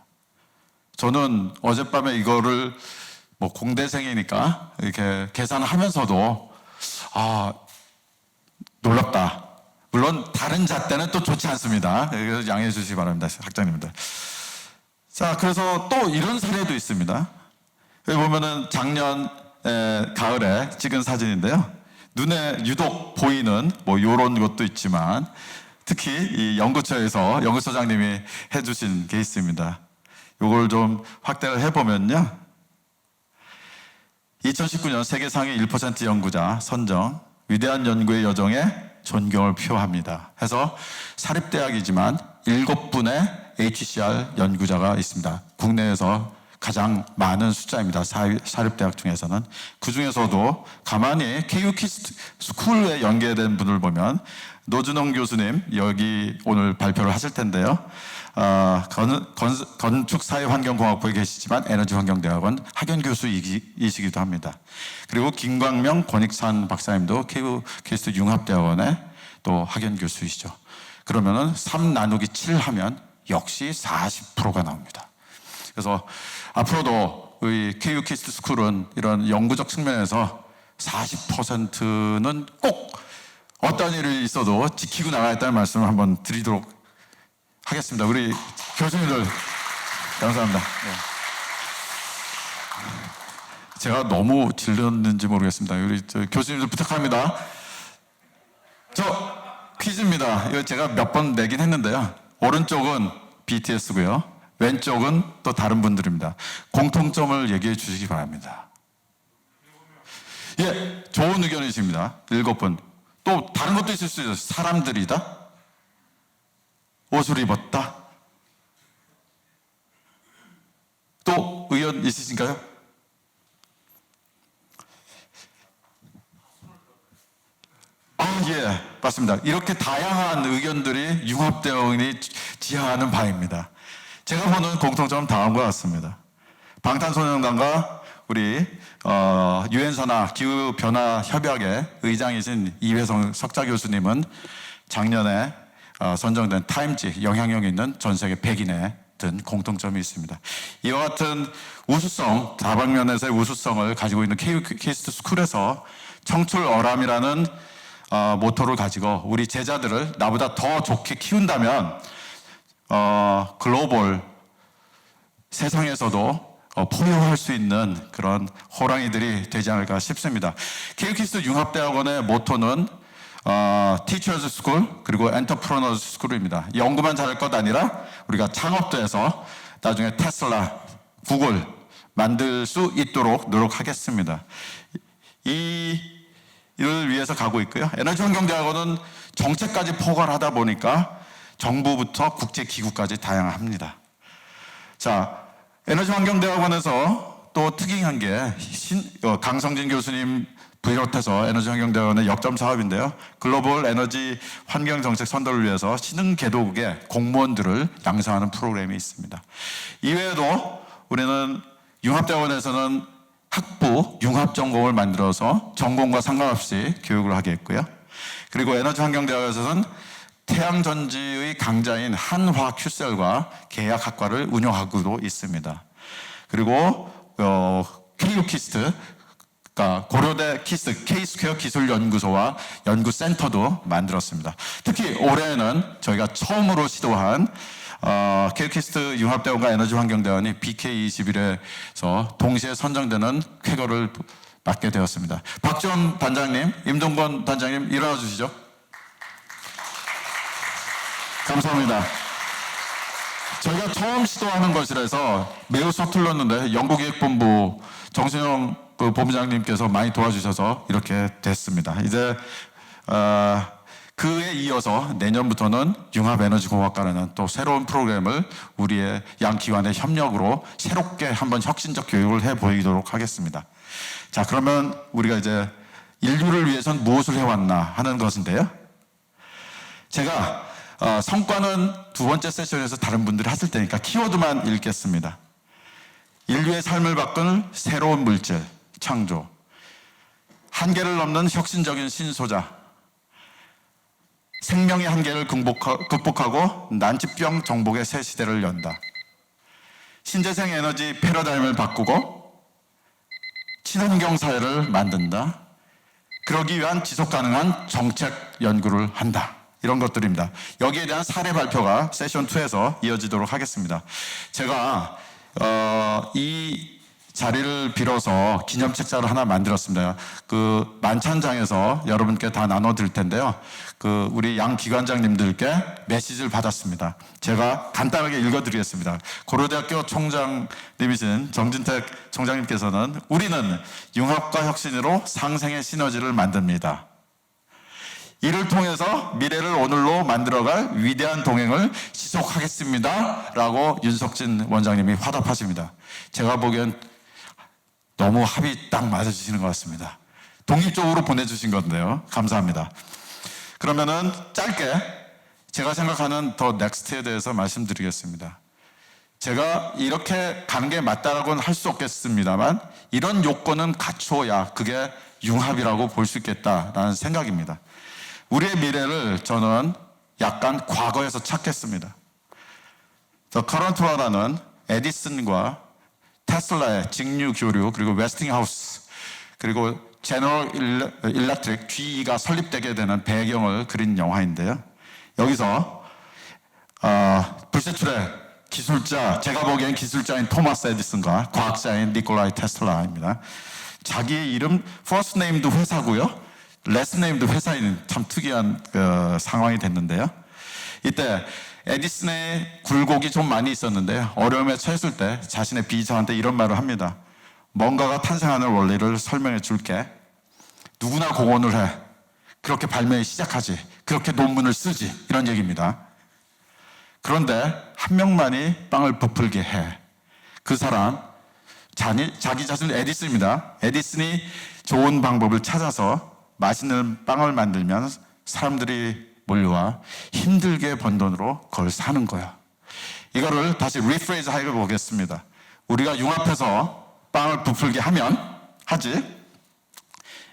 저는 어젯밤에 이거를 뭐 공대생이니까 이렇게 계산하면서도 놀랍다. 물론 다른 잣대는 또 좋지 않습니다. 그래서 양해해 주시기 바랍니다, 학장님들. 자, 그래서 또 이런 사례도 있습니다. 여기 보면은 작년 가을에 찍은 사진인데요. 눈에 유독 보이는 뭐 이런 것도 있지만 특히 이 연구처에서 연구소장님이 해주신 게 있습니다. 이걸 좀 확대를 해보면요. 2019년 세계 상위 1% 연구자 선정, 위대한 연구의 여정에 존경을 표합니다. 해서 사립대학이지만 7분의 HCR 연구자가 있습니다. 국내에서 가장 많은 숫자입니다. 사립대학 중에서는. 그 중에서도 가만히 KU 키스 스쿨에 연계된 분을 보면 노준홍 교수님 여기 오늘 발표를 하실 텐데요. 건축사회환경공학부에 계시지만 에너지환경대학원 학연 교수이시기도 합니다. 그리고 김광명, 권익산 박사님도 KU 키스 융합대학원의 또 학연 교수이시죠. 그러면은 3 나누기 7 하면 역시 40%가 나옵니다. 그래서 앞으로도 우리 KU 키스 스쿨은 이런 연구적 측면에서 40%는 꼭 어떤 일이 있어도 지키고 나가겠다는 말씀을 한번 드리도록 하겠습니다. 우리 교수님들 감사합니다. 네. 제가 너무 질렸는지 모르겠습니다. 우리 교수님들 부탁합니다. 저 퀴즈입니다. 이거 제가 몇 번 내긴 했는데요. 오른쪽은 BTS고요. 왼쪽은 또 다른 분들입니다. 공통점을 얘기해 주시기 바랍니다. 예, 좋은 의견이십니다. 7분. 또 다른 것도 있을 수 있어요. 사람들이다. 옷을 입었다. 또 의견 있으신가요? 예, 맞습니다. 이렇게 다양한 의견들이 융합대학원이 지향하는 바입니다. 제가 보는 공통점은 다음과 같습니다. 방탄소년단과 우리 유엔산하 기후변화협약의 의장이신 이회성 석좌 교수님은 작년에 선정된 타임지 영향력 있는 전 세계 100인에 든 공통점이 있습니다. 이와 같은 우수성, 다방면에서의 우수성을 가지고 있는 KU 키스 스쿨에서 청출어람이라는 모토를 가지고 우리 제자들을 나보다 더 좋게 키운다면 글로벌 세상에서도 포효할 수 있는 그런 호랑이들이 되지 않을까 싶습니다. KU 키스 융합대학원의 모토는 Teachers School 그리고 Entrepreneurs School입니다. 연구만 잘할 것 아니라 우리가 창업도 해서 나중에 테슬라, 구글 만들 수 있도록 노력하겠습니다. 이를 위해서 가고 있고요. 에너지환경대학원은 정책까지 포괄하다 보니까 정부부터 국제기구까지 다양합니다. 자, 에너지환경대학원에서 또 특이한 게 강성진 교수님 비롯해서 에너지환경대학원의 역점 사업인데요. 글로벌 에너지 환경정책 선도를 위해서 신흥개도국의 공무원들을 양성하는 프로그램이 있습니다. 이외에도 우리는 융합대학원에서는 학부 융합전공을 만들어서 전공과 상관없이 교육을 하게 했고요. 그리고 에너지환경대학원에서는 태양전지의 강자인 한화큐셀과 계약학과를 운영하고도 있습니다. 그리고 KU 키스트, 고려대 키스 K-스퀘어 기술연구소와 연구센터도 만들었습니다. 특히 올해는 저희가 처음으로 시도한 KU 키스트 융합대학원과 에너지환경대학원이 BK21에서 동시에 선정되는 쾌거를 맡게 되었습니다. 박지원 단장님, 임동건 단장님 일어나 주시죠. 감사합니다. 저희가 처음 시도하는 것이라서 매우 서툴렀는데 연구기획본부 정순영 그 본부장님께서 많이 도와주셔서 이렇게 됐습니다. 이제 그에 이어서 내년부터는 융합에너지공학과라는 또 새로운 프로그램을 우리의 양 기관의 협력으로 새롭게 한번 혁신적 교육을 해 보이도록 하겠습니다. 자, 그러면 우리가 이제 인류를 위해서는 무엇을 해왔나 하는 것인데요. 제가 성과는 두 번째 세션에서 다른 분들이 하실 테니까 키워드만 읽겠습니다. 인류의 삶을 바꿀 새로운 물질 창조, 한계를 넘는 혁신적인 신소자, 생명의 한계를 극복하고 난치병 정복의 새 시대를 연다. 신재생 에너지 패러다임을 바꾸고 친환경 사회를 만든다. 그러기 위한 지속 가능한 정책 연구를 한다. 이런 것들입니다. 여기에 대한 사례 발표가 세션 2에서 이어지도록 하겠습니다. 제가 이 자리를 빌어서 기념책자를 하나 만들었습니다. 그 만찬장에서 여러분께 다 나눠드릴 텐데요. 그 우리 양 기관장님들께 메시지를 받았습니다. 제가 간단하게 읽어드리겠습니다. 고려대학교 총장님이신 정진택 총장님께서는 우리는 융합과 혁신으로 상생의 시너지를 만듭니다. 이를 통해서 미래를 오늘로 만들어갈 위대한 동행을 지속하겠습니다. 라고 윤석진 원장님이 화답하십니다. 제가 보기엔 너무 합이 딱 맞아주시는 것 같습니다. 독립적으로 보내주신 건데요. 감사합니다. 그러면은 짧게 제가 생각하는 더 넥스트에 대해서 말씀드리겠습니다. 제가 이렇게 가는 게 맞다라고는 할 수 없겠습니다만 이런 요건은 갖춰야 그게 융합이라고 볼 수 있겠다라는 생각입니다. 우리의 미래를 저는 약간 과거에서 찾겠습니다. The Current Law라는 에디슨과 테슬라의 직류 교류, 그리고 웨스팅하우스, 그리고 제너럴 일렉트릭 GE가 설립되게 되는 배경을 그린 영화인데요. 여기서 불세출의 기술자, 제가 보기엔 기술자인 토마스 에디슨과 과학자인 니콜라이 테슬라입니다. 자기의 이름 퍼스트 네임도 회사고요. 레스 네임도 회사인 참 특이한 상황이 됐는데요. 이때 에디슨의 굴곡이 좀 많이 있었는데 어려움에 처했을 때 자신의 비서한테 이런 말을 합니다. 뭔가가 탄생하는 원리를 설명해 줄게. 누구나 공헌을 해. 그렇게 발명이 시작하지. 그렇게 논문을 쓰지. 이런 얘기입니다. 그런데 한 명만이 빵을 부풀게 해. 그 사람 자기 자신 에디슨입니다. 에디슨이 좋은 방법을 찾아서 맛있는 빵을 만들면 사람들이 몰려와 힘들게 번 돈으로 그걸 사는 거야. 이거를 다시 리프레이즈 하게 보겠습니다. 우리가 융합해서 빵을 부풀게 하지.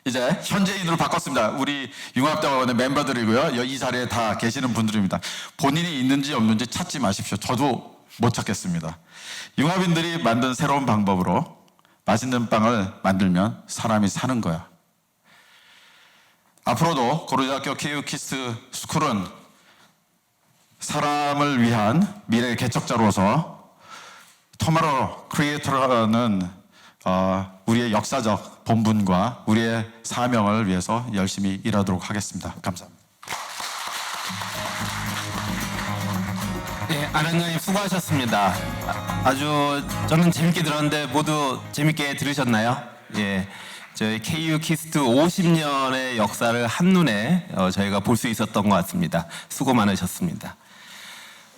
이제 현재인으로 바꿨습니다. 우리 융합대학원의 멤버들이고요. 이 자리에 다 계시는 분들입니다. 본인이 있는지 없는지 찾지 마십시오. 저도 못 찾겠습니다. 융합인들이 만든 새로운 방법으로 맛있는 빵을 만들면 사람이 사는 거야. 앞으로도 고려대학교 KU-KIST 스쿨은 사람을 위한 미래의 개척자로서 토마로 크리에이터라는 우리의 역사적 본분과 우리의 사명을 위해서 열심히 일하도록 하겠습니다. 감사합니다. 네, 아랑님 수고하셨습니다. 아주 저는 재밌게 들었는데 모두 재밌게 들으셨나요? 예. 저희 KU-KIST 50년의 역사를 한눈에 저희가 볼 수 있었던 것 같습니다. 수고 많으셨습니다.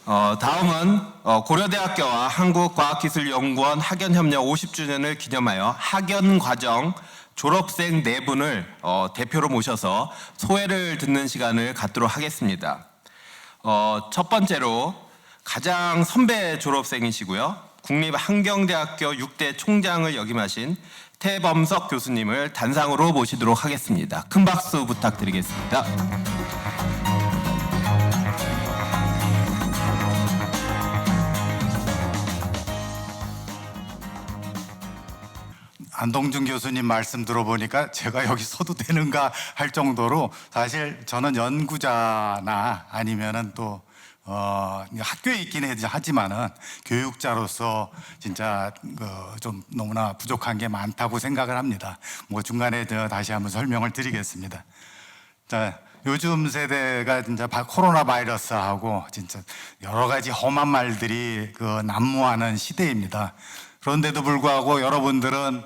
다음은 고려대학교와 한국과학기술연구원 학연협력 50주년을 기념하여 학연과정 졸업생 4분을 대표로 모셔서 소회를 듣는 시간을 갖도록 하겠습니다. 첫 번째로 가장 선배 졸업생이시고요. 국립한경대학교 6대 총장을 역임하신 태범석 교수님을 단상으로 모시도록 하겠습니다. 큰 박수 부탁드리겠습니다. 안동준 교수님 말씀 들어보니까 제가 여기 서도 되는가 할 정도로 사실 저는 연구자나 아니면은 또 학교에 있긴 하지만은 교육자로서 진짜 좀 너무나 부족한 게 많다고 생각을 합니다. 뭐 중간에 다시 한번 설명을 드리겠습니다. 자, 요즘 세대가 진짜 코로나 바이러스하고 진짜 여러 가지 험한 말들이 그 난무하는 시대입니다. 그런데도 불구하고 여러분들은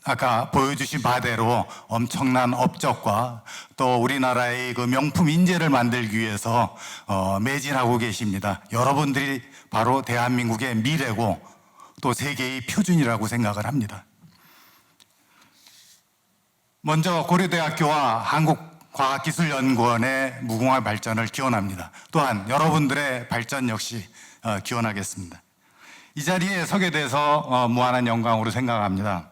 아까 보여주신 바대로 엄청난 업적과 또 우리나라의 그 명품 인재를 만들기 위해서 매진하고 계십니다. 여러분들이 바로 대한민국의 미래고 또 세계의 표준이라고 생각을 합니다. 먼저 고려대학교와 한국과학기술연구원의 무궁화 발전을 기원합니다. 또한 여러분들의 발전 역시 기원하겠습니다. 이 자리에 서게 돼서 무한한 영광으로 생각합니다.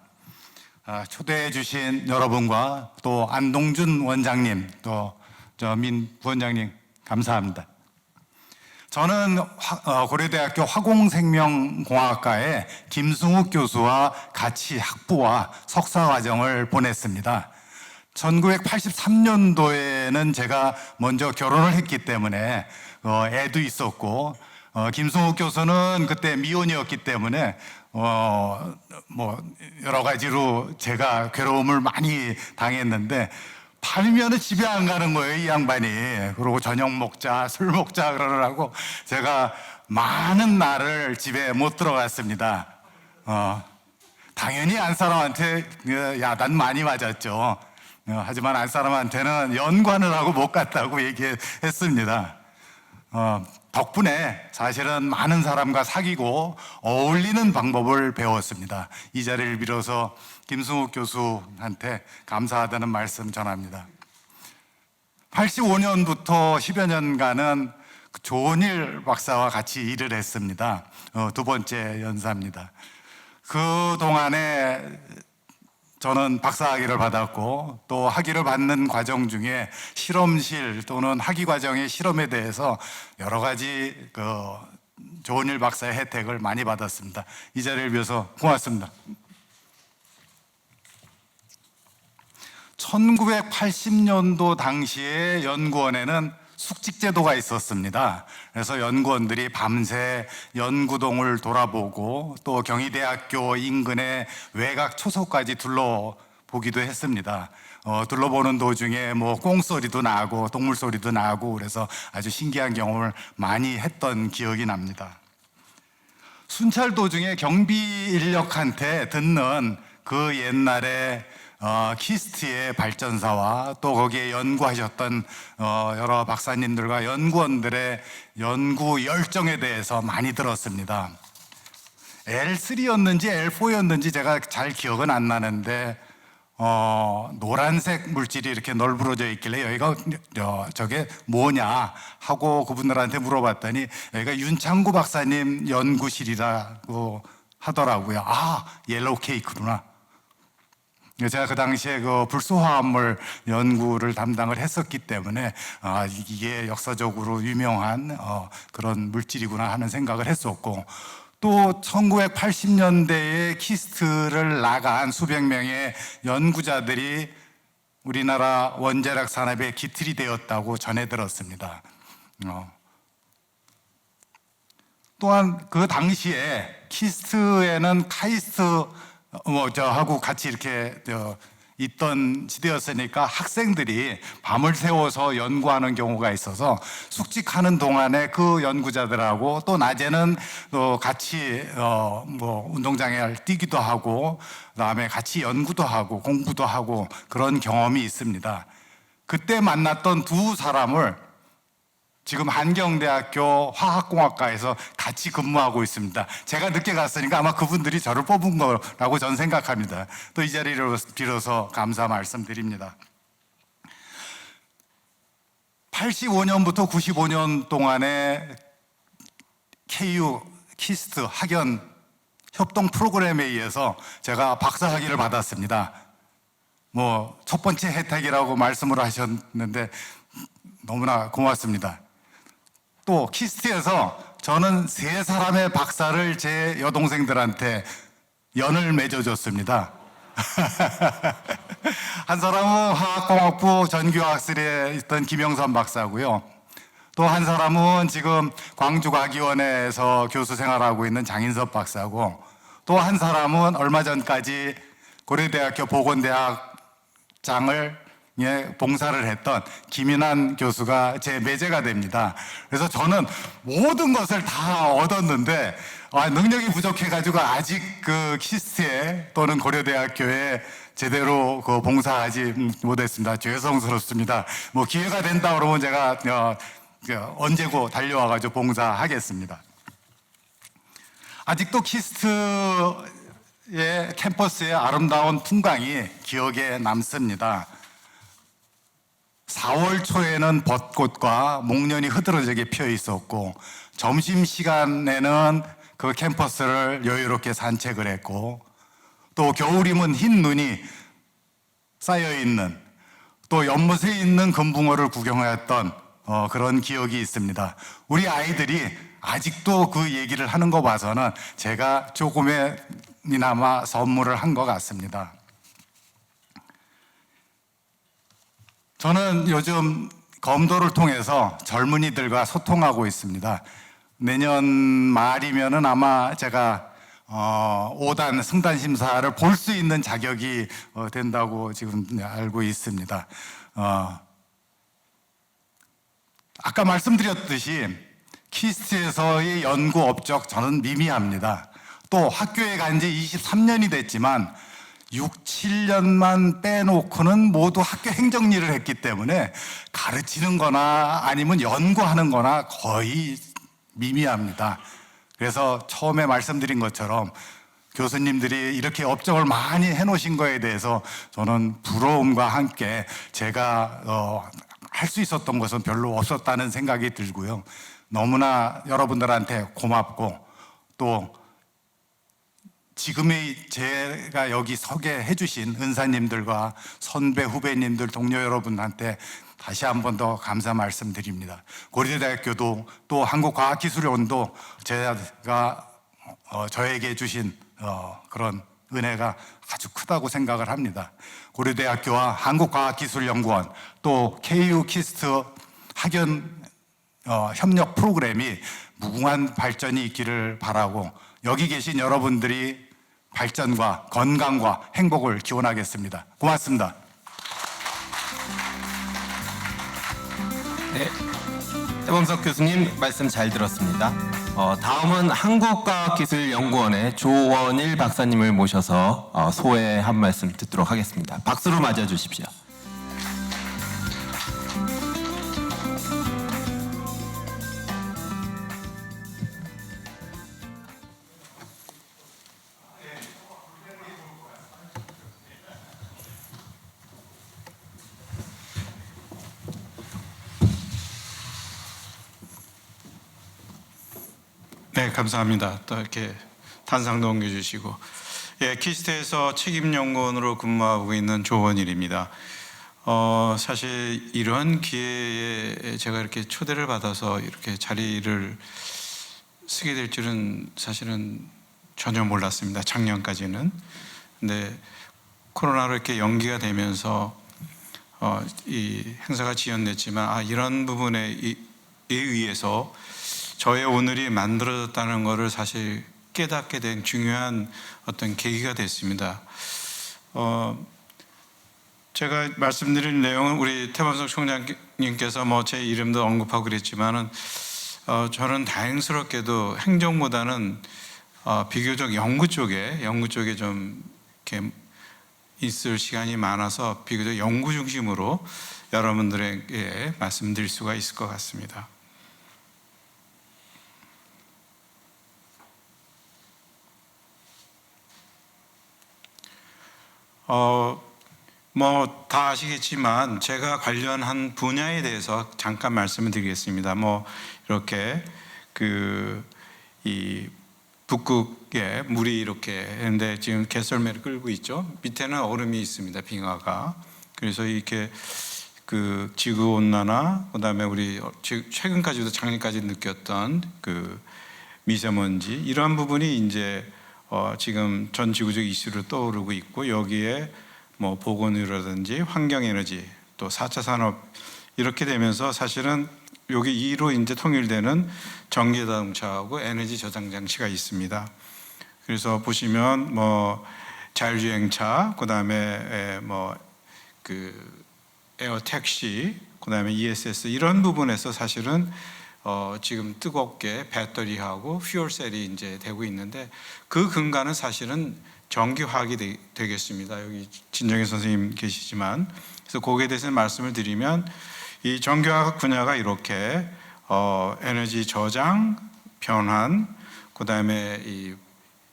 초대해 주신 여러분과 또 안동준 원장님, 또 민 부원장님 감사합니다. 저는 고려대학교 화공생명공학과의 김승욱 교수와 같이 학부와 석사 과정을 보냈습니다. 1983년도에는 제가 먼저 결혼을 했기 때문에 애도 있었고 김승욱 교수는 그때 미혼이었기 때문에 뭐 여러 가지로 제가 괴로움을 많이 당했는데 밤이면 집에 안 가는 거예요, 이 양반이. 그리고 저녁 먹자, 술 먹자 그러느라고 제가 많은 날을 집에 못 들어갔습니다. 당연히 안 사람한테 야단 많이 맞았죠. 하지만 안 사람한테는 연관을 하고 못 갔다고 얘기했습니다. 덕분에 사실은 많은 사람과 사귀고 어울리는 방법을 배웠습니다. 이 자리를 빌어서 김승욱 교수한테 감사하다는 말씀 전합니다. 85년부터 10여 년간은 조은일 박사와 같이 일을 했습니다. 두 번째 연사입니다. 그 동안에 저는 박사학위를 받았고 또 학위를 받는 과정 중에 실험실 또는 학위 과정의 실험에 대해서 여러 가지 조은일 박사의 혜택을 많이 받았습니다. 이 자리를 위해서 고맙습니다. 1980년도 당시에 연구원에는 숙직제도가 있었습니다. 그래서 연구원들이 밤새 연구동을 돌아보고 또 경희대학교 인근의 외곽 초소까지 둘러보기도 했습니다. 둘러보는 도중에 뭐 꽁소리도 나고 동물 소리도 나고 그래서 아주 신기한 경험을 많이 했던 기억이 납니다. 순찰 도중에 경비 인력한테 듣는 그 옛날에 키스트의 발전사와 또 거기에 연구하셨던 여러 박사님들과 연구원들의 연구 열정에 대해서 많이 들었습니다. L3였는지 L4였는지 제가 잘 기억은 안 나는데 노란색 물질이 이렇게 널브러져 있길래 여기가 저게 뭐냐 하고 그분들한테 물어봤더니 여기가 윤창구 박사님 연구실이라고 하더라고요. 아, 옐로우 케이크구나. 제가 그 당시에 그 불소화합물 연구를 담당을 했었기 때문에 이게 역사적으로 유명한 그런 물질이구나 하는 생각을 했었고 또 1980년대에 키스트를 나간 수백 명의 연구자들이 우리나라 원자력 산업의 기틀이 되었다고 전해 들었습니다. 또한 그 당시에 키스트에는 카이스트 하고 같이 이렇게 있던 시대였으니까 학생들이 밤을 새워서 연구하는 경우가 있어서 숙직하는 동안에 그 연구자들하고 또 낮에는 또 같이 운동장에 뛰기도 하고 그다음에 같이 연구도 하고 공부도 하고 그런 경험이 있습니다. 그때 만났던 두 사람을 지금 한경대학교 화학공학과에서 같이 근무하고 있습니다. 제가 늦게 갔으니까 아마 그분들이 저를 뽑은 거라고 저는 생각합니다. 또 이 자리를 빌어서 감사 말씀드립니다. 85년부터 95년 동안에 KU 키스트 학연 협동 프로그램에 의해서 제가 박사학위를 받았습니다. 첫 번째 혜택이라고 말씀을 하셨는데 너무나 고맙습니다. 또 키스트에서 저는 3사람의 박사를 제 여동생들한테 연을 맺어줬습니다. 한 사람은 화학공학부 전교학실에 있던 김영선 박사고요. 또 한 사람은 지금 광주과기원에서 교수 생활하고 있는 장인섭 박사고 또 한 사람은 얼마 전까지 고려대학교 보건대학장을 봉사를 했던 김인환 교수가 제 매제가 됩니다. 그래서 저는 모든 것을 다 얻었는데 능력이 부족해가지고 아직 그 키스트에 또는 고려대학교에 제대로 그 봉사하지 못했습니다. 죄송스럽습니다. 뭐 기회가 된다 그러면 제가 언제고 달려와가지고 봉사하겠습니다. 아직도 키스트의 캠퍼스의 아름다운 풍광이 기억에 남습니다. 4월 초에는 벚꽃과 목련이 흐드러지게 피어 있었고 점심시간에는 그 캠퍼스를 여유롭게 산책을 했고 또 겨울이면 흰 눈이 쌓여있는 또 연못에 있는 금붕어를 구경하였던 그런 기억이 있습니다. 우리 아이들이 아직도 그 얘기를 하는 거 봐서는 제가 조금이나마 선물을 한 것 같습니다. 저는 요즘 검도를 통해서 젊은이들과 소통하고 있습니다. 내년 말이면은 아마 제가 5단 승단 심사를 볼 수 있는 자격이 된다고 지금 알고 있습니다. 아까 말씀드렸듯이 키스트에서의 연구 업적 저는 미미합니다. 또 학교에 간 지 23년이 됐지만 6, 7년만 빼놓고는 모두 학교 행정일을 했기 때문에 가르치는 거나 아니면 연구하는 거나 거의 미미합니다. 그래서 처음에 말씀드린 것처럼 교수님들이 이렇게 업적을 많이 해놓으신 거에 대해서 저는 부러움과 함께 제가 할 수 있었던 것은 별로 없었다는 생각이 들고요. 너무나 여러분들한테 고맙고 또 지금의 제가 여기 서게 해주신 은사님들과 선배 후배님들 동료 여러분한테 다시 한 번 더 감사 말씀드립니다. 고려대학교도 또 한국과학기술원도 제가 저에게 주신 그런 은혜가 아주 크다고 생각을 합니다. 고려대학교와 한국과학기술연구원 또 KU 키스트 학연 협력 프로그램이 무궁한 발전이 있기를 바라고 여기 계신 여러분들이 발전과 건강과 행복을 기원하겠습니다. 고맙습니다. 네, 태범석 교수님 말씀 잘 들었습니다. 다음은 한국과학기술연구원의 조원일 박사님을 모셔서 소회 한 말씀 듣도록 하겠습니다. 박수로 맞아주십시오. 네, 감사합니다. 또 이렇게 단상도 옮겨주시고, 키스트에서 책임연구원으로 근무하고 있는 조원일입니다. 사실 이런 기회에 제가 이렇게 초대를 받아서 이렇게 자리를 쓰게 될 줄은 사실은 전혀 몰랐습니다. 작년까지는. 근데 코로나로 이렇게 연기가 되면서 이 행사가 지연됐지만 이런 부분에 의해서 저의 오늘이 만들어졌다는 것을 사실 깨닫게 된 중요한 어떤 계기가 됐습니다. 제가 말씀드린 내용은 우리 태범석 총장님께서 제 이름도 언급하고 그랬지만은 저는 다행스럽게도 행정보다는 비교적 연구 쪽에 좀 이렇게 있을 시간이 많아서 비교적 연구 중심으로 여러분들에게 말씀드릴 수가 있을 것 같습니다. 다 아시겠지만 제가 관련한 분야에 대해서 잠깐 말씀을 드리겠습니다. 이렇게 이 북극에 물이 이렇게 했는데 지금 개썰매를 끌고 있죠. 밑에는 얼음이 있습니다. 빙하가. 그래서 이렇게 그 지구 온난화, 그다음에 우리 최근까지도 작년까지 느꼈던 그 미세먼지 이러한 부분이 이제 지금 전 지구적 이슈로 떠오르고 있고 여기에 보건이라든지 환경에너지 또 4차 산업 이렇게 되면서 사실은 여기 2로 이제 통일되는 전기자동차하고 에너지 저장 장치가 있습니다. 그래서 보시면 자율주행차 그다음에 에어 택시, 그다음에 ESS 이런 부분에서 사실은 지금 뜨겁게 배터리하고 퓨얼셀이 이제 되고 있는데 그 근간은 사실은 전기화학이 되겠습니다. 여기 진정혜 선생님 계시지만 그래서 거기에 대해서 말씀을 드리면 이 전기화학 분야가 이렇게 에너지 저장, 변환, 그다음에 이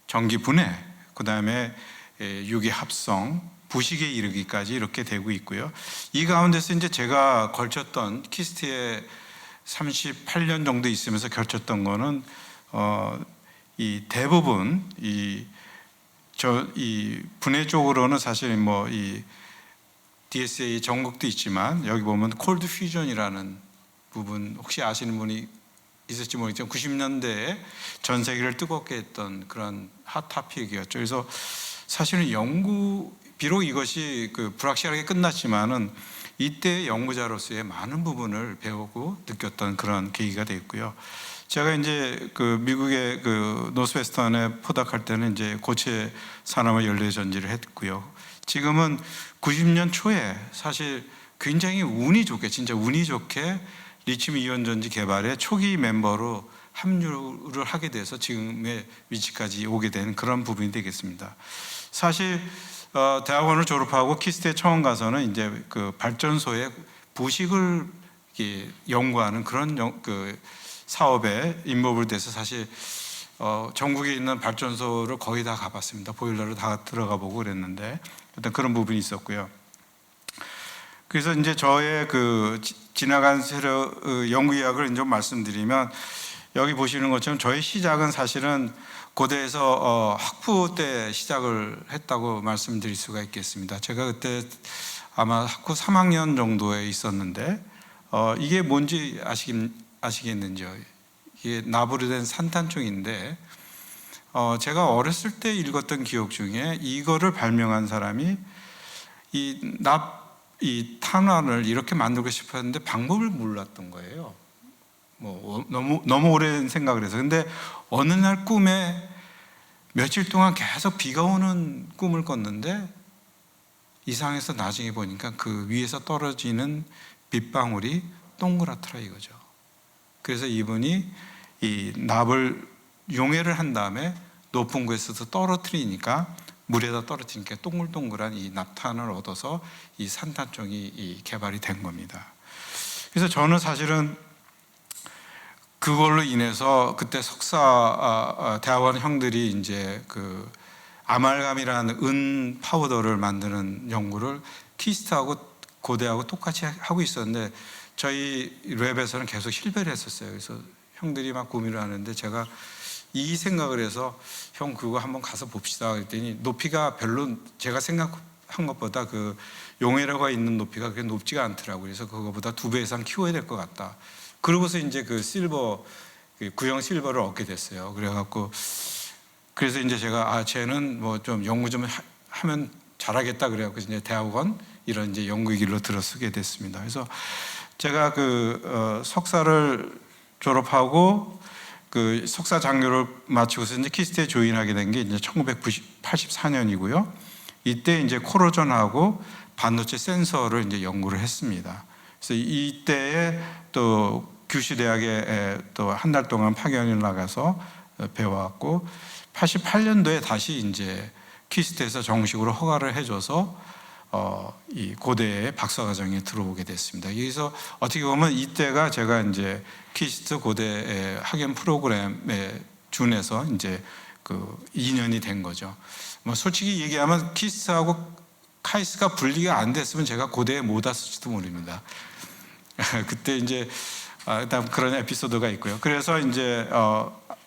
전기 분해, 그다음에 유기 합성, 부식에 이르기까지 이렇게 되고 있고요. 이 가운데서 이제 제가 걸쳤던 키스트에 38년 정도 있으면서 걸쳤던 거는 이 대부분 이 분해 쪽으로는 사실 뭐 이 DSA 전극도 있지만 여기 보면 콜드 퓨전이라는 부분 혹시 아시는 분이 있을지 모르겠지만 90년대에 전 세계를 뜨겁게 했던 그런 핫 토픽이었죠. 그래서 사실은 비록 이것이 그 불확실하게 끝났지만은 이때 연구자로서의 많은 부분을 배우고 느꼈던 그런 계기가 됐고요. 제가 이제 그 미국의 그 노스웨스턴에 포닥할 때는 이제 고체 산업의 연례 전지를 했고요. 지금은 90년 초에 사실 굉장히 운이 좋게 진짜 운이 좋게 리튬 이온 전지 개발의 초기 멤버로 합류를 하게 돼서 지금의 위치까지 오게 된 그런 부분이 되겠습니다. 사실 대학원을 졸업하고 키스트에 처음 가서는 이제 그 발전소의 부식을 연구하는 그런 그 사업에 인볼브를 돼서 사실 전국에 있는 발전소를 거의 다 가봤습니다. 보일러를 다 들어가 보고 그랬는데 일단 그런 부분이 있었고요. 그래서 이제 저의 그 지나간 세력 연구 이야기를 좀 말씀드리면 여기 보시는 것처럼 저의 시작은 사실은 고대에서 학부 때 시작을 했다고 말씀드릴 수가 있겠습니다. 제가 그때 아마 학부 3학년 정도에 있었는데 이게 뭔지 아시겠는지요? 이게 나부르 된 산탄총인데 제가 어렸을 때 읽었던 기억 중에 이거를 발명한 사람이 이 탄환을 이렇게 만들고 싶었는데 방법을 몰랐던 거예요. 뭐 너무 오랜 생각을 해서. 근데 어느 날 꿈에 며칠 동안 계속 비가 오는 꿈을 꿨는데 이상해서 나중에 보니까 그 위에서 떨어지는 빗방울이 동그랗더라 이거죠. 그래서 이분이 이 납을 용해를 한 다음에 높은 곳에서 떨어뜨리니까 물에다 떨어뜨리니까 동글동글한 이 납탄을 얻어서 이 산탄총이 개발이 된 겁니다. 그래서 저는 사실은 그걸로 인해서 그때 석사 대학원 형들이 이제 그 아말감이라는 은 파우더를 만드는 연구를 키스트하고 고대하고 똑같이 하고 있었는데 저희 랩에서는 계속 실패를 했었어요. 그래서 형들이 막 고민을 하는데 제가 이 생각을 해서 형 그거 한번 가서 봅시다 그랬더니 높이가 별로 제가 생각한 것보다 그 용해로가 있는 높이가 그렇게 높지가 않더라고요. 그래서 그거보다 2배 이상 키워야 될 것 같다. 그러고서 이제 그 실버 구형 실버를 얻게 됐어요. 그래갖고 그래서 이제 제가 쟤는 뭐 좀 연구 좀 하면 잘하겠다 그래갖고 이제 대학원 이런 이제 연구의 길로 들어서게 됐습니다. 그래서 제가 그 석사를 졸업하고 그 석사 장교를 마치고서 이제 키스트에 조인하게 된 게 이제 1984년이고요. 이때 이제 코로전하고 반도체 센서를 이제 연구를 했습니다. 그래서 이때에 또 규슈 대학에 또 한 달 동안 파견을 나가서 배워왔고 88년도에 다시 이제 키스트에서 정식으로 허가를 해줘서 이 고대의 박사과정에 들어오게 됐습니다. 여기서 어떻게 보면 이때가 제가 이제 키스트 고대의 학연 프로그램에 준해서 이제 그 2년이 된 거죠. 뭐 솔직히 얘기하면 키스트하고 카이스트가 분리가 안 됐으면 제가 고대에 못 왔을지도 모릅니다. 그때 이제 일단 그런 에피소드가 있고요. 그래서 이제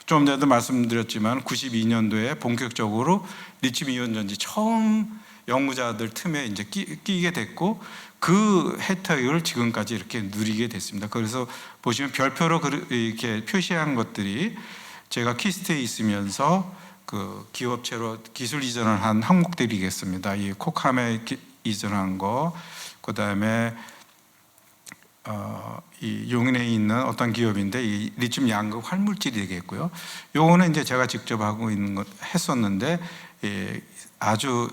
좀 전에도 말씀드렸지만 92년도에 본격적으로 리튬 이온 전지 처음 연구자들 틈에 이제 끼게 됐고 그 혜택을 지금까지 이렇게 누리게 됐습니다. 그래서 보시면 별표로 이렇게 표시한 것들이 제가 키스트에 있으면서 그 기업체로 기술 이전을 한 항목들이겠습니다. 이 코캄에 이전한 거, 그 다음에 이 용인에 있는 어떤 기업인데 이 리튬 양극 활물질이 되겠고요. 요거는 이제 제가 직접 하고 있는 것 했었는데 아주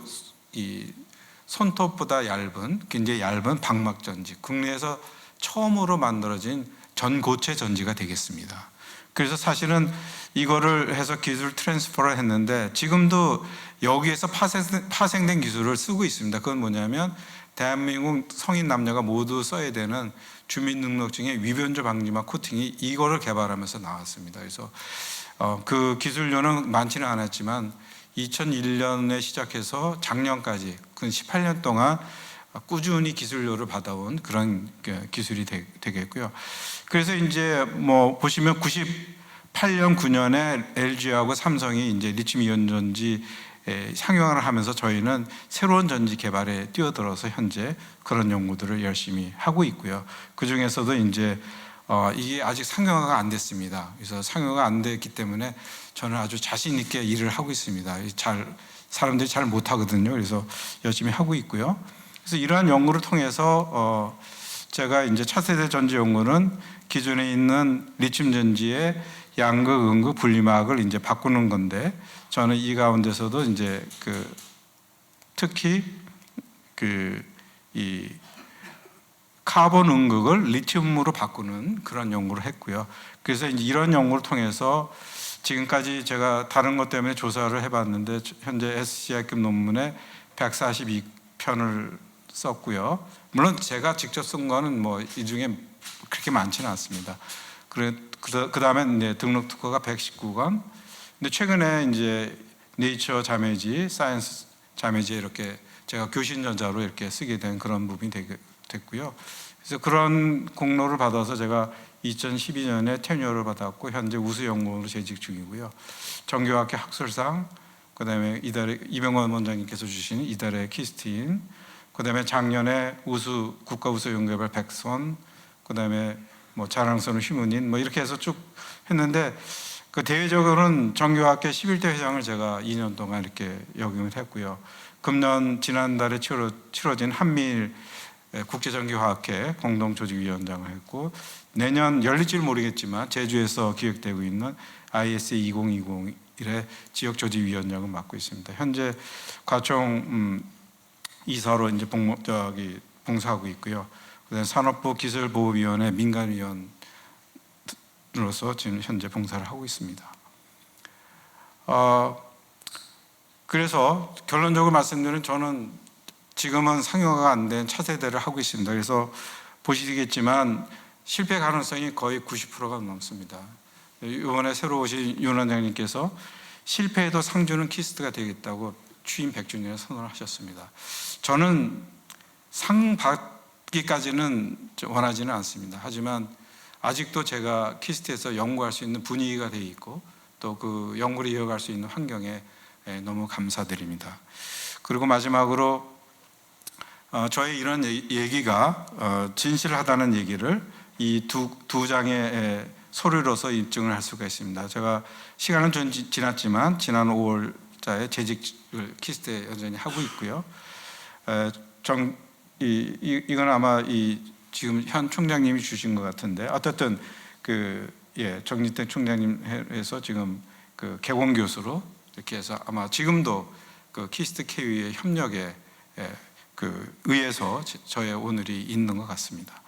이 손톱보다 얇은, 굉장히 얇은 방막 전지, 국내에서 처음으로 만들어진 전고체 전지가 되겠습니다. 그래서 사실은 이거를 해서 기술 트랜스퍼를 했는데 지금도 여기에서 파생된 기술을 쓰고 있습니다. 그건 뭐냐면 대한민국 성인 남녀가 모두 써야 되는 주민등록증의 위변조 방지막 코팅이 이거를 개발하면서 나왔습니다. 그래서 그 기술료는 많지는 않았지만 2001년에 시작해서 작년까지 그 18년 동안 꾸준히 기술료를 받아온 그런 기술이 되겠고요. 그래서 이제 뭐 보시면 98년, 9년에 LG하고 삼성이 이제 리튬 이온 전지 상용화를 하면서 저희는 새로운 전지 개발에 뛰어들어서 현재 그런 연구들을 열심히 하고 있고요. 그 중에서도 이제 이게 아직 상용화가 안 됐습니다. 그래서 상용화가 안 됐기 때문에 저는 아주 자신 있게 일을 하고 있습니다. 사람들이 잘 못하거든요. 그래서 열심히 하고 있고요. 그래서 이러한 연구를 통해서 제가 이제 차세대 전지 연구는 기존에 있는 리튬 전지의 양극, 음극, 분리막을 이제 바꾸는 건데 저는 이 가운데서도 이제 특히 이 카본 음극을 리튬으로 바꾸는 그런 연구를 했고요. 그래서 이제 이런 연구를 통해서 지금까지 제가 다른 것 때문에 조사를 해봤는데 현재 SCI급 논문에 142편을 썼고요. 물론 제가 직접 쓴 거는 뭐 이 중에 그렇게 많지는 않습니다. 그 다음에 이제 등록 특허가 119건. 근데 최근에 이제 네이처 자매지, 사이언스 자매지에 이렇게 제가 교신 저자로 이렇게 쓰게 된 그런 부분이 됐고요. 그래서 그런 공로를 받아서 제가 2012년에 테뉴어를 받았고 현재 우수 연구원으로 재직 중이고요. 정교학회 학술상, 그다음에 이달에 이병헌 원장님께서 주신 이달의 키스틴, 그다음에 작년에 우수 국가 우수 연구개발 백선, 그다음에 뭐 자랑스러운 휴문인 뭐 이렇게 해서 쭉 했는데 그 대외적으로는 정교학회 11대 회장을 제가 2년 동안 이렇게 역임을 했고요. 금년 지난달에 치러진 한미일 국제정교화학회 공동조직위원장을 했고 내년 열릴지 모르겠지만 제주에서 기획되고 있는 ISA 2020의 지역조직위원장을 맡고 있습니다. 현재 과총 이사로 이제 봉사하고 있고요. 그다음에 산업부 기술보호위원회 민간위원으로서 지금 현재 봉사를 하고 있습니다. 그래서 결론적으로 말씀드리면 저는 지금은 상용화가 안 된 차세대를 하고 있습니다. 그래서 보시겠지만 실패 가능성이 거의 90%가 넘습니다. 이번에 새로 오신 윤 원장님께서 실패해도 상주는 키스트가 되겠다고 취임 100주년에 선언을 하셨습니다. 저는 상 받기까지는 원하지는 않습니다. 하지만 아직도 제가 키스트에서 연구할 수 있는 분위기가 되어 있고 또 그 연구를 이어갈 수 있는 환경에 너무 감사드립니다. 그리고 마지막으로 저의 이런 얘기가 진실하다는 얘기를 이 두 장의 서류로서 입증을 할 수가 있습니다. 제가 시간은 좀 지났지만 지난 5월자에 재직을 키스트에 여전히 하고 있고요. 이건 아마 지금 현 총장님이 주신 것 같은데 어쨌든 정진택 총장님에서 지금 개공 교수로 이렇게 해서 아마 지금도 키스트 KU의 협력에 의해서 저의 오늘이 있는 것 같습니다.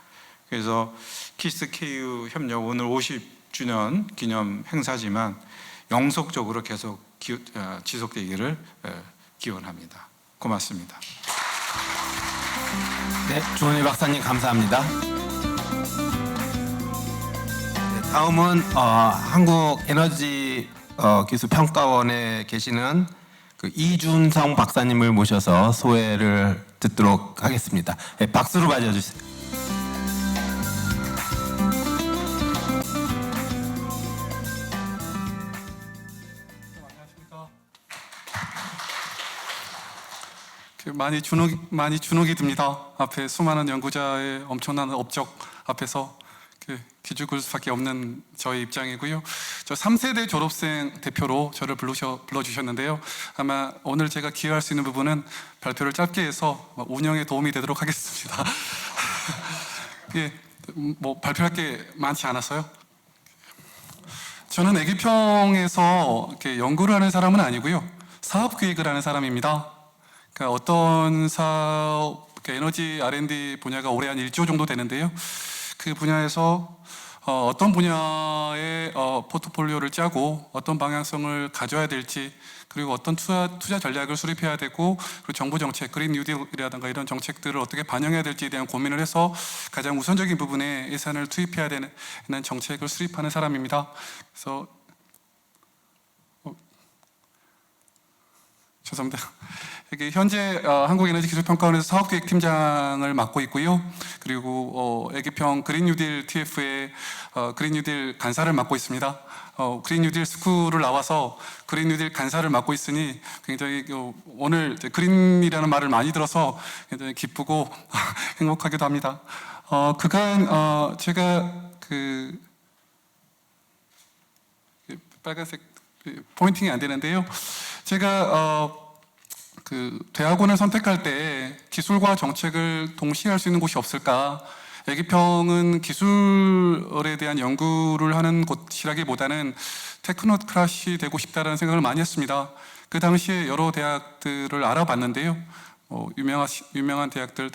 그래서 키스트 KU 협력 오늘 50주년 기념 행사지만 영속적으로 계속 지속되기를 기원합니다. 고맙습니다. 네, 조은희 박사님 감사합니다. 네, 다음은 한국에너지기술평가원에 계시는 이준성 박사님을 모셔서 소회를 듣도록 하겠습니다. 네, 박수로 맞아주세요. 많이 주눅이 듭니다. 앞에 수많은 연구자의 엄청난 업적 앞에서 기죽을 수밖에 없는 저의 입장이고요. 저 3세대 졸업생 대표로 저를 불러주셨는데요. 아마 오늘 제가 기여할 수 있는 부분은 발표를 짧게 해서 운영에 도움이 되도록 하겠습니다. 예, 뭐 발표할 게 많지 않아서요. 저는 애기평에서 이렇게 연구를 하는 사람은 아니고요. 사업 기획을 하는 사람입니다. 그러니까 어떤 사업, 그러니까 에너지 R&D 분야가 올해 한 1조 정도 되는데요. 그 분야에서 어떤 분야의 포트폴리오를 짜고 어떤 방향성을 가져야 될지, 그리고 어떤 투자 전략을 수립해야 되고, 그리고 정부 정책, 그린 뉴딜이라든가 이런 정책들을 어떻게 반영해야 될지에 대한 고민을 해서 가장 우선적인 부분에 예산을 투입해야 되는 정책을 수립하는 사람입니다. 그래서 죄송합니다. 여기 현재 한국에너지기술평가원에서 사업기획팀장을 맡고 있고요. 그리고 애기평 그린 뉴딜 TF의 그린 뉴딜 간사를 맡고 있습니다. 그린 뉴딜 스쿨을 나와서 그린 뉴딜 간사를 맡고 있으니 굉장히 오늘 그린이라는 말을 많이 들어서 굉장히 기쁘고 행복하기도 합니다. 그간 제가 그 빨간색 포인팅이 안 되는데요. 제가 그 대학원을 선택할 때 기술과 정책을 동시에 할 수 있는 곳이 없을까? 애기평은 기술에 대한 연구를 하는 곳이라기보다는 테크노크рат이 되고 싶다라는 생각을 많이 했습니다. 그 당시에 여러 대학들을 알아봤는데요. 유명한 대학들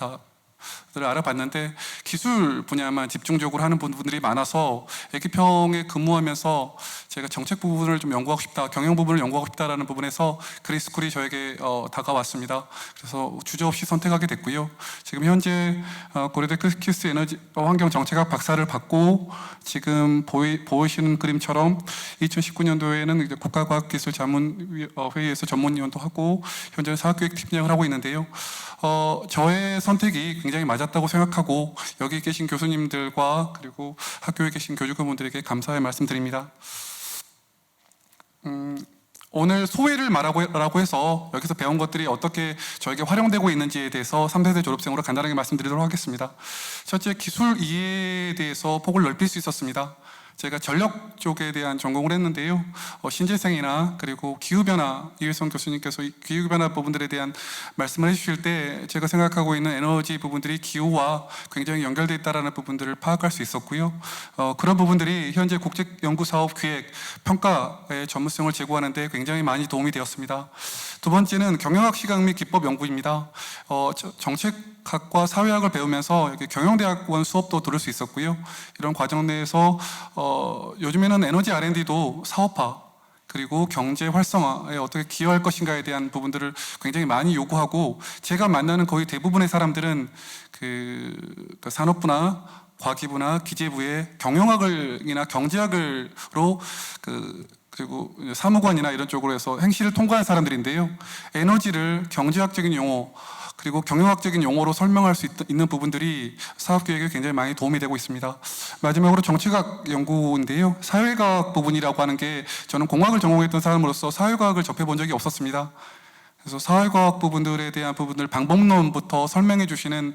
를 알아봤는데 기술 분야만 집중적으로 하는 분들이 많아서 애기평에 근무하면서 제가 정책 부분을 좀 연구하고 싶다, 경영 부분을 연구하고 싶다라는 부분에서 그린스쿨이 저에게 다가왔습니다. 그래서 주저없이 선택하게 됐고요. 지금 현재 고려대 크리스 에너지 환경 정책학 박사를 받고 지금 보이시는 그림처럼 2019년도에는 이제 국가과학기술자문회의에서 전문위원도 하고 현재 사학기획팀장을 하고 있는데요. 저의 선택이 굉장히 맞았다고 생각하고 여기 계신 교수님들과 그리고 학교에 계신 교직원분들에게 감사의 말씀드립니다. 오늘 소회를 말하고 해서 여기서 배운 것들이 어떻게 저에게 활용되고 있는지에 대해서 3세대 졸업생으로 간단하게 말씀드리도록 하겠습니다. 첫째, 기술 이해에 대해서 폭을 넓힐 수 있었습니다. 제가 전력 쪽에 대한 전공을 했는데요. 신재생이나 그리고 기후변화, 이회성 교수님께서 기후변화 부분들에 대한 말씀을 해주실 때 제가 생각하고 있는 에너지 부분들이 기후와 굉장히 연결되어 있다는 부분들을 파악할 수 있었고요. 그런 부분들이 현재 국제연구사업 기획, 평가의 전문성을 제고하는 데 굉장히 많이 도움이 되었습니다. 두 번째는 경영학 시각 및 기법 연구입니다. 정책학과 사회학을 배우면서 여기 경영대학원 수업도 들을 수 있었고요. 이런 과정 내에서 요즘에는 에너지 R&D도 사업화 그리고 경제 활성화에 어떻게 기여할 것인가에 대한 부분들을 굉장히 많이 요구하고, 제가 만나는 거의 대부분의 사람들은 그 산업부나 과기부나 기재부의 경영학을이나 경제학을로 그리고 사무관이나 이런 쪽으로 해서 행시를 통과한 사람들인데요. 에너지를 경제학적인 용어 그리고 경영학적인 용어로 설명할 수 있는 부분들이 사업기획에 굉장히 많이 도움이 되고 있습니다. 마지막으로 정책학 연구인데요. 사회과학 부분이라고 하는 게 저는 공학을 전공했던 사람으로서 사회과학을 접해본 적이 없었습니다. 그래서 사회과학 부분들에 대한 부분들 방법론부터 설명해 주시는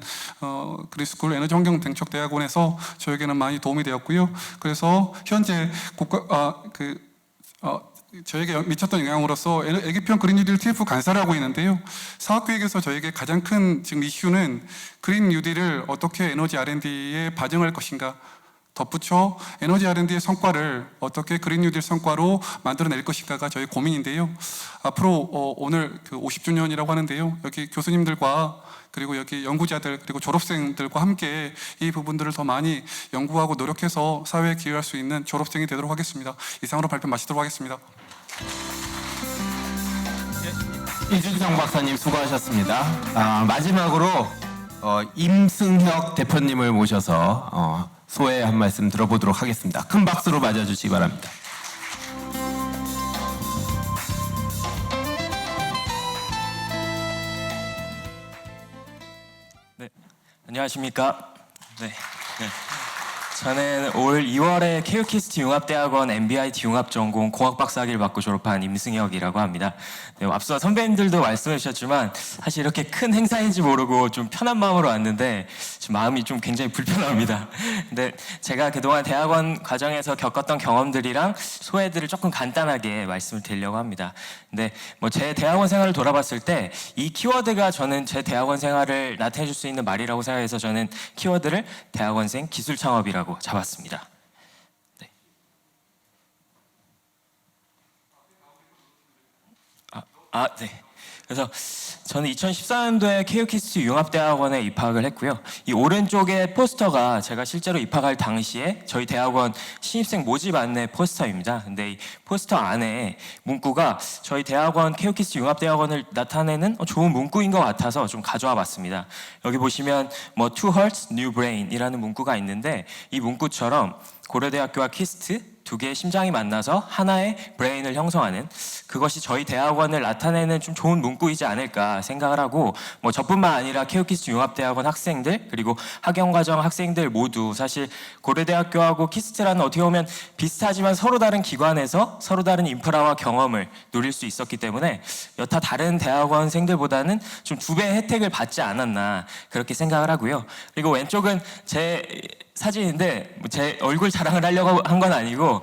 그린스쿨 에너지환경대책대학원에서 저에게는 많이 도움이 되었고요. 그래서 현재 저에게 미쳤던 영향으로서 애기평 그린 뉴딜 TF 간사를 하고 있는데요. 사업기획에서 저에게 가장 큰 지금 이슈는 그린 뉴딜을 어떻게 에너지 R&D에 반영할 것인가, 덧붙여 에너지 R&D의 성과를 어떻게 그린 뉴딜 성과로 만들어낼 것인가가 저의 고민인데요. 앞으로 오늘 50주년이라고 하는데요. 여기 교수님들과 그리고 여기 연구자들 그리고 졸업생들과 함께 이 부분들을 더 많이 연구하고 노력해서 사회에 기여할 수 있는 졸업생이 되도록 하겠습니다. 이상으로 발표 마치도록 하겠습니다. 이준성 박사님 수고하셨습니다. 마지막으로 임승혁 대표님을 모셔서 소회 한 말씀 들어보도록 하겠습니다. 큰 박수로 맞아주시기 바랍니다. 네, 안녕하십니까? 네. 저는 올 2월에 케이오키스트 융합대학원 MBIT 융합전공 공학박사학위를 받고 졸업한 임승혁이라고 합니다. 네, 앞서 선배님들도 말씀해 주셨지만 사실 이렇게 큰 행사인지 모르고 좀 편한 마음으로 왔는데 지금 마음이 좀 굉장히 불편합니다. 근데 제가 그동안 대학원 과정에서 겪었던 경험들이랑 소회들을 조금 간단하게 말씀을 드리려고 합니다. 근데 뭐 제 대학원 생활을 돌아봤을 때 이 키워드가 저는 제 대학원 생활을 나타내 줄 수 있는 말이라고 생각해서 저는 키워드를 대학원생 기술 창업이라고 잡았습니다. 네. 아, 네. 그래서 저는 2014년도에 케이오키스트 융합대학원에 입학을 했고요. 이 오른쪽에 포스터가 제가 실제로 입학할 당시에 저희 대학원 신입생 모집 안내 포스터입니다. 근데 이 포스터 안에 문구가 저희 대학원 케이오키스트 융합대학원을 나타내는 좋은 문구인 것 같아서 좀 가져와 봤습니다. 여기 보시면 뭐 Two Hearts, New Brain이라는 문구가 있는데 이 문구처럼 고려대학교와 키스트 두 개의 심장이 만나서 하나의 브레인을 형성하는 그것이 저희 대학원을 나타내는 좀 좋은 문구이지 않을까 생각을 하고 뭐 저뿐만 아니라 케이오키스트 융합대학원 학생들 그리고 학연과정 학생들 모두 사실 고려대학교하고 키스트라는 어떻게 보면 비슷하지만 서로 다른 기관에서 서로 다른 인프라와 경험을 누릴 수 있었기 때문에 여타 다른 대학원생들보다는 좀 2배의 혜택을 받지 않았나 그렇게 생각을 하고요. 그리고 왼쪽은 제 사진인데 제 얼굴 자랑을 하려고 한 건 아니고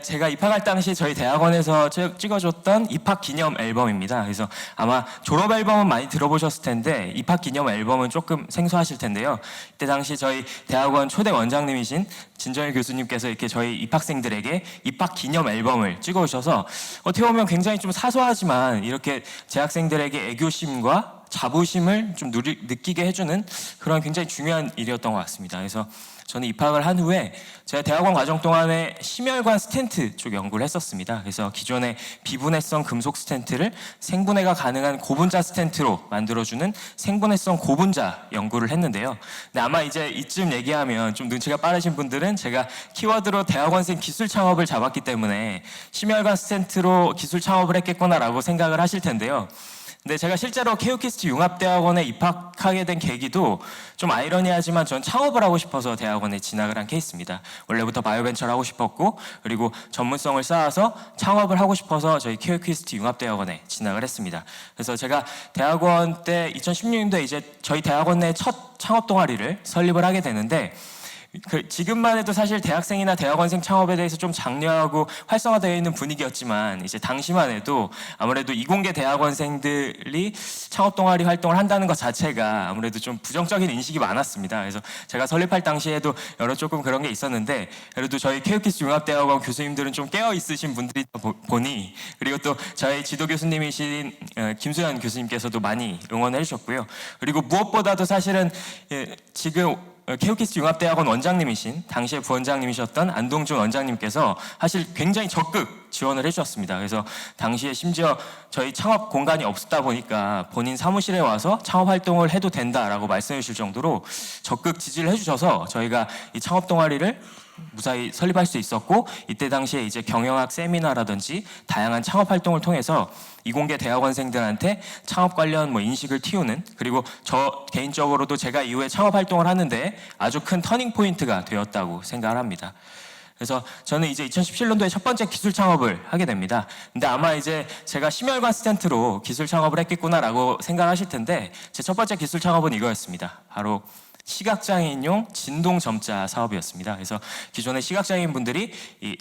제가 입학할 당시 저희 대학원에서 찍어줬던 입학 기념 앨범입니다. 그래서 아마 졸업 앨범은 많이 들어보셨을 텐데 입학 기념 앨범은 조금 생소하실 텐데요. 이때 당시 저희 대학원 초대 원장님이신 진정일 교수님께서 이렇게 저희 입학생들에게 입학 기념 앨범을 찍어오셔서 어떻게 보면 굉장히 좀 사소하지만 이렇게 재학생들에게 애교심과 자부심을 좀 느끼게 해주는 그런 굉장히 중요한 일이었던 것 같습니다. 그래서 저는 입학을 한 후에 제가 대학원 과정 동안에 심혈관 스텐트 쪽 연구를 했었습니다. 그래서 기존의 비분해성 금속 스텐트를 생분해가 가능한 고분자 스텐트로 만들어주는 생분해성 고분자 연구를 했는데요. 근데 아마 이제 이쯤 얘기하면 좀 눈치가 빠르신 분들은 제가 키워드로 대학원생 기술 창업을 잡았기 때문에 심혈관 스텐트로 기술 창업을 했겠구나라고 생각을 하실 텐데요. 근데 제가 실제로 케이오키스트 융합대학원에 입학하게 된 계기도 좀 아이러니하지만 전 창업을 하고 싶어서 대학원에 진학을 한 케이스입니다. 원래부터 바이오벤처를 하고 싶었고 그리고 전문성을 쌓아서 창업을 하고 싶어서 저희 케이오키스트 융합대학원에 진학을 했습니다. 그래서 제가 대학원 때 2016년도에 이제 저희 대학원 내 첫 창업 동아리를 설립을 하게 되는데 지금만 해도 사실 대학생이나 대학원생 창업에 대해서 좀 장려하고 활성화되어 있는 분위기였지만 이제 당시만 해도 아무래도 이공계 대학원생들이 창업 동아리 활동을 한다는 것 자체가 아무래도 좀 부정적인 인식이 많았습니다. 그래서 제가 설립할 당시에도 여러 조금 그런 게 있었는데 그래도 저희 케이오키스트 융합대학원 교수님들은 좀 깨어 있으신 분들이 보니 그리고 또 저희 지도 교수님이신 김수현 교수님께서도 많이 응원해 주셨고요. 그리고 무엇보다도 사실은 지금 케이오키스트 융합대학원 원장님이신 당시에 부원장님이셨던 안동준 원장님께서 사실 굉장히 적극 지원을 해주셨습니다. 그래서 당시에 심지어 저희 창업 공간이 없었다 보니까 본인 사무실에 와서 창업 활동을 해도 된다라고 말씀해 주실 정도로 적극 지지를 해주셔서 저희가 이 창업 동아리를 무사히 설립할 수 있었고 이때 당시에 이제 경영학 세미나라든지 다양한 창업 활동을 통해서 이공계 대학원생들한테 창업 관련 인식을 틔우는 그리고 저 개인적으로도 제가 이후에 창업 활동을 하는데 아주 큰 터닝 포인트가 되었다고 생각을 합니다. 그래서 저는 이제 2017년도에 첫 번째 기술 창업을 하게 됩니다. 근데 아마 이제 제가 심혈관 스텐트로 기술 창업을 했겠구나라고 생각하실 텐데 제 첫 번째 기술 창업은 이거였습니다. 바로 시각장애인용 진동 점자 사업이었습니다. 그래서 기존의 시각장애인 분들이 이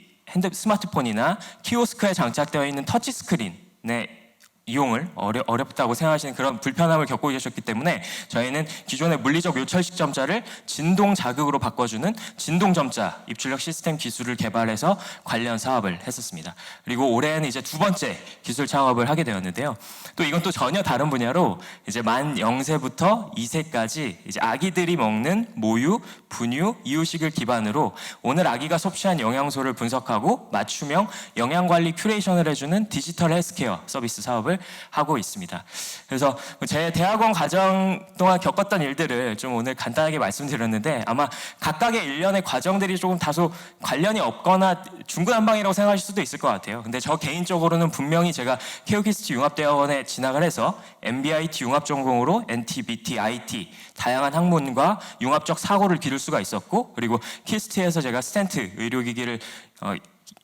스마트폰이나 키오스크에 장착되어 있는 터치 스크린의 이용을 어렵다고 생각하시는 그런 불편함을 겪고 계셨기 때문에 저희는 기존의 물리적 요철식 점자를 진동 자극으로 바꿔주는 진동 점자 입출력 시스템 기술을 개발해서 관련 사업을 했었습니다. 그리고 올해는 이제 두 번째 기술 창업을 하게 되었는데요. 또 이건 또 전혀 다른 분야로 이제 만 0세부터 2세까지 이제 아기들이 먹는 모유, 분유, 이유식을 기반으로 오늘 아기가 섭취한 영양소를 분석하고 맞춤형 영양관리 큐레이션을 해주는 디지털 헬스케어 서비스 사업을 하고 있습니다. 그래서 제 대학원 과정 동안 겪었던 일들을 좀 오늘 간단하게 말씀드렸는데 아마 각각의 일련의 과정들이 조금 다소 관련이 없거나 중구난방이라고 생각하실 수도 있을 것 같아요. 근데 저 개인적으로는 분명히 제가 케이오키스트 융합대학원에 진학을 해서 MBIT 융합전공으로 NTBT, IT 다양한 학문과 융합적 사고를 기를 수가 있었고 그리고 키스트에서 제가 스텐트 의료기기를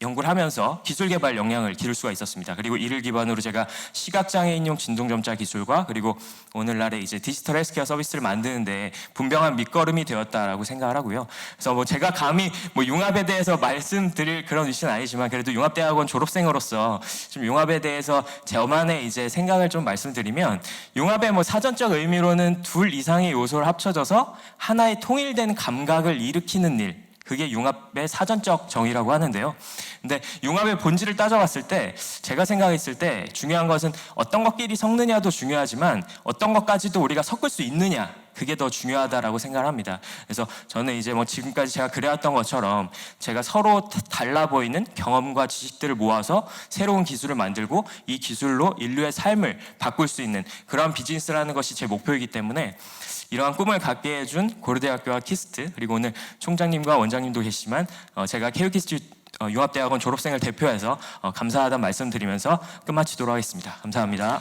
연구를 하면서 기술 개발 역량을 기를 수가 있었습니다. 그리고 이를 기반으로 제가 시각장애인용 진동점자 기술과 그리고 오늘날의 이제 디지털 헬스케어 서비스를 만드는데 분명한 밑거름이 되었다라고 생각을 하고요. 그래서 제가 감히 융합에 대해서 말씀드릴 그런 위치는 아니지만 그래도 융합대학원 졸업생으로서 좀 융합에 대해서 저만의 이제 생각을 좀 말씀드리면 융합의 사전적 의미로는 둘 이상의 요소를 합쳐져서 하나의 통일된 감각을 일으키는 일 그게 융합의 사전적 정의라고 하는데요. 근데 융합의 본질을 따져봤을 때 제가 생각했을 때 중요한 것은 어떤 것끼리 섞느냐도 중요하지만 어떤 것까지도 우리가 섞을 수 있느냐, 그게 더 중요하다라고 생각을 합니다. 그래서 저는 이제 뭐 지금까지 제가 그래왔던 것처럼 제가 서로 달라 보이는 경험과 지식들을 모아서 새로운 기술을 만들고 이 기술로 인류의 삶을 바꿀 수 있는 그런 비즈니스라는 것이 제 목표이기 때문에 이러한 꿈을 갖게 해준 고려대학교와 키스트, 그리고 오늘 총장님과 원장님도 계시지만 제가 KU키스트 융합대학원 졸업생을 대표해서 감사하다는 말씀드리면서 끝마치도록 하겠습니다. 감사합니다.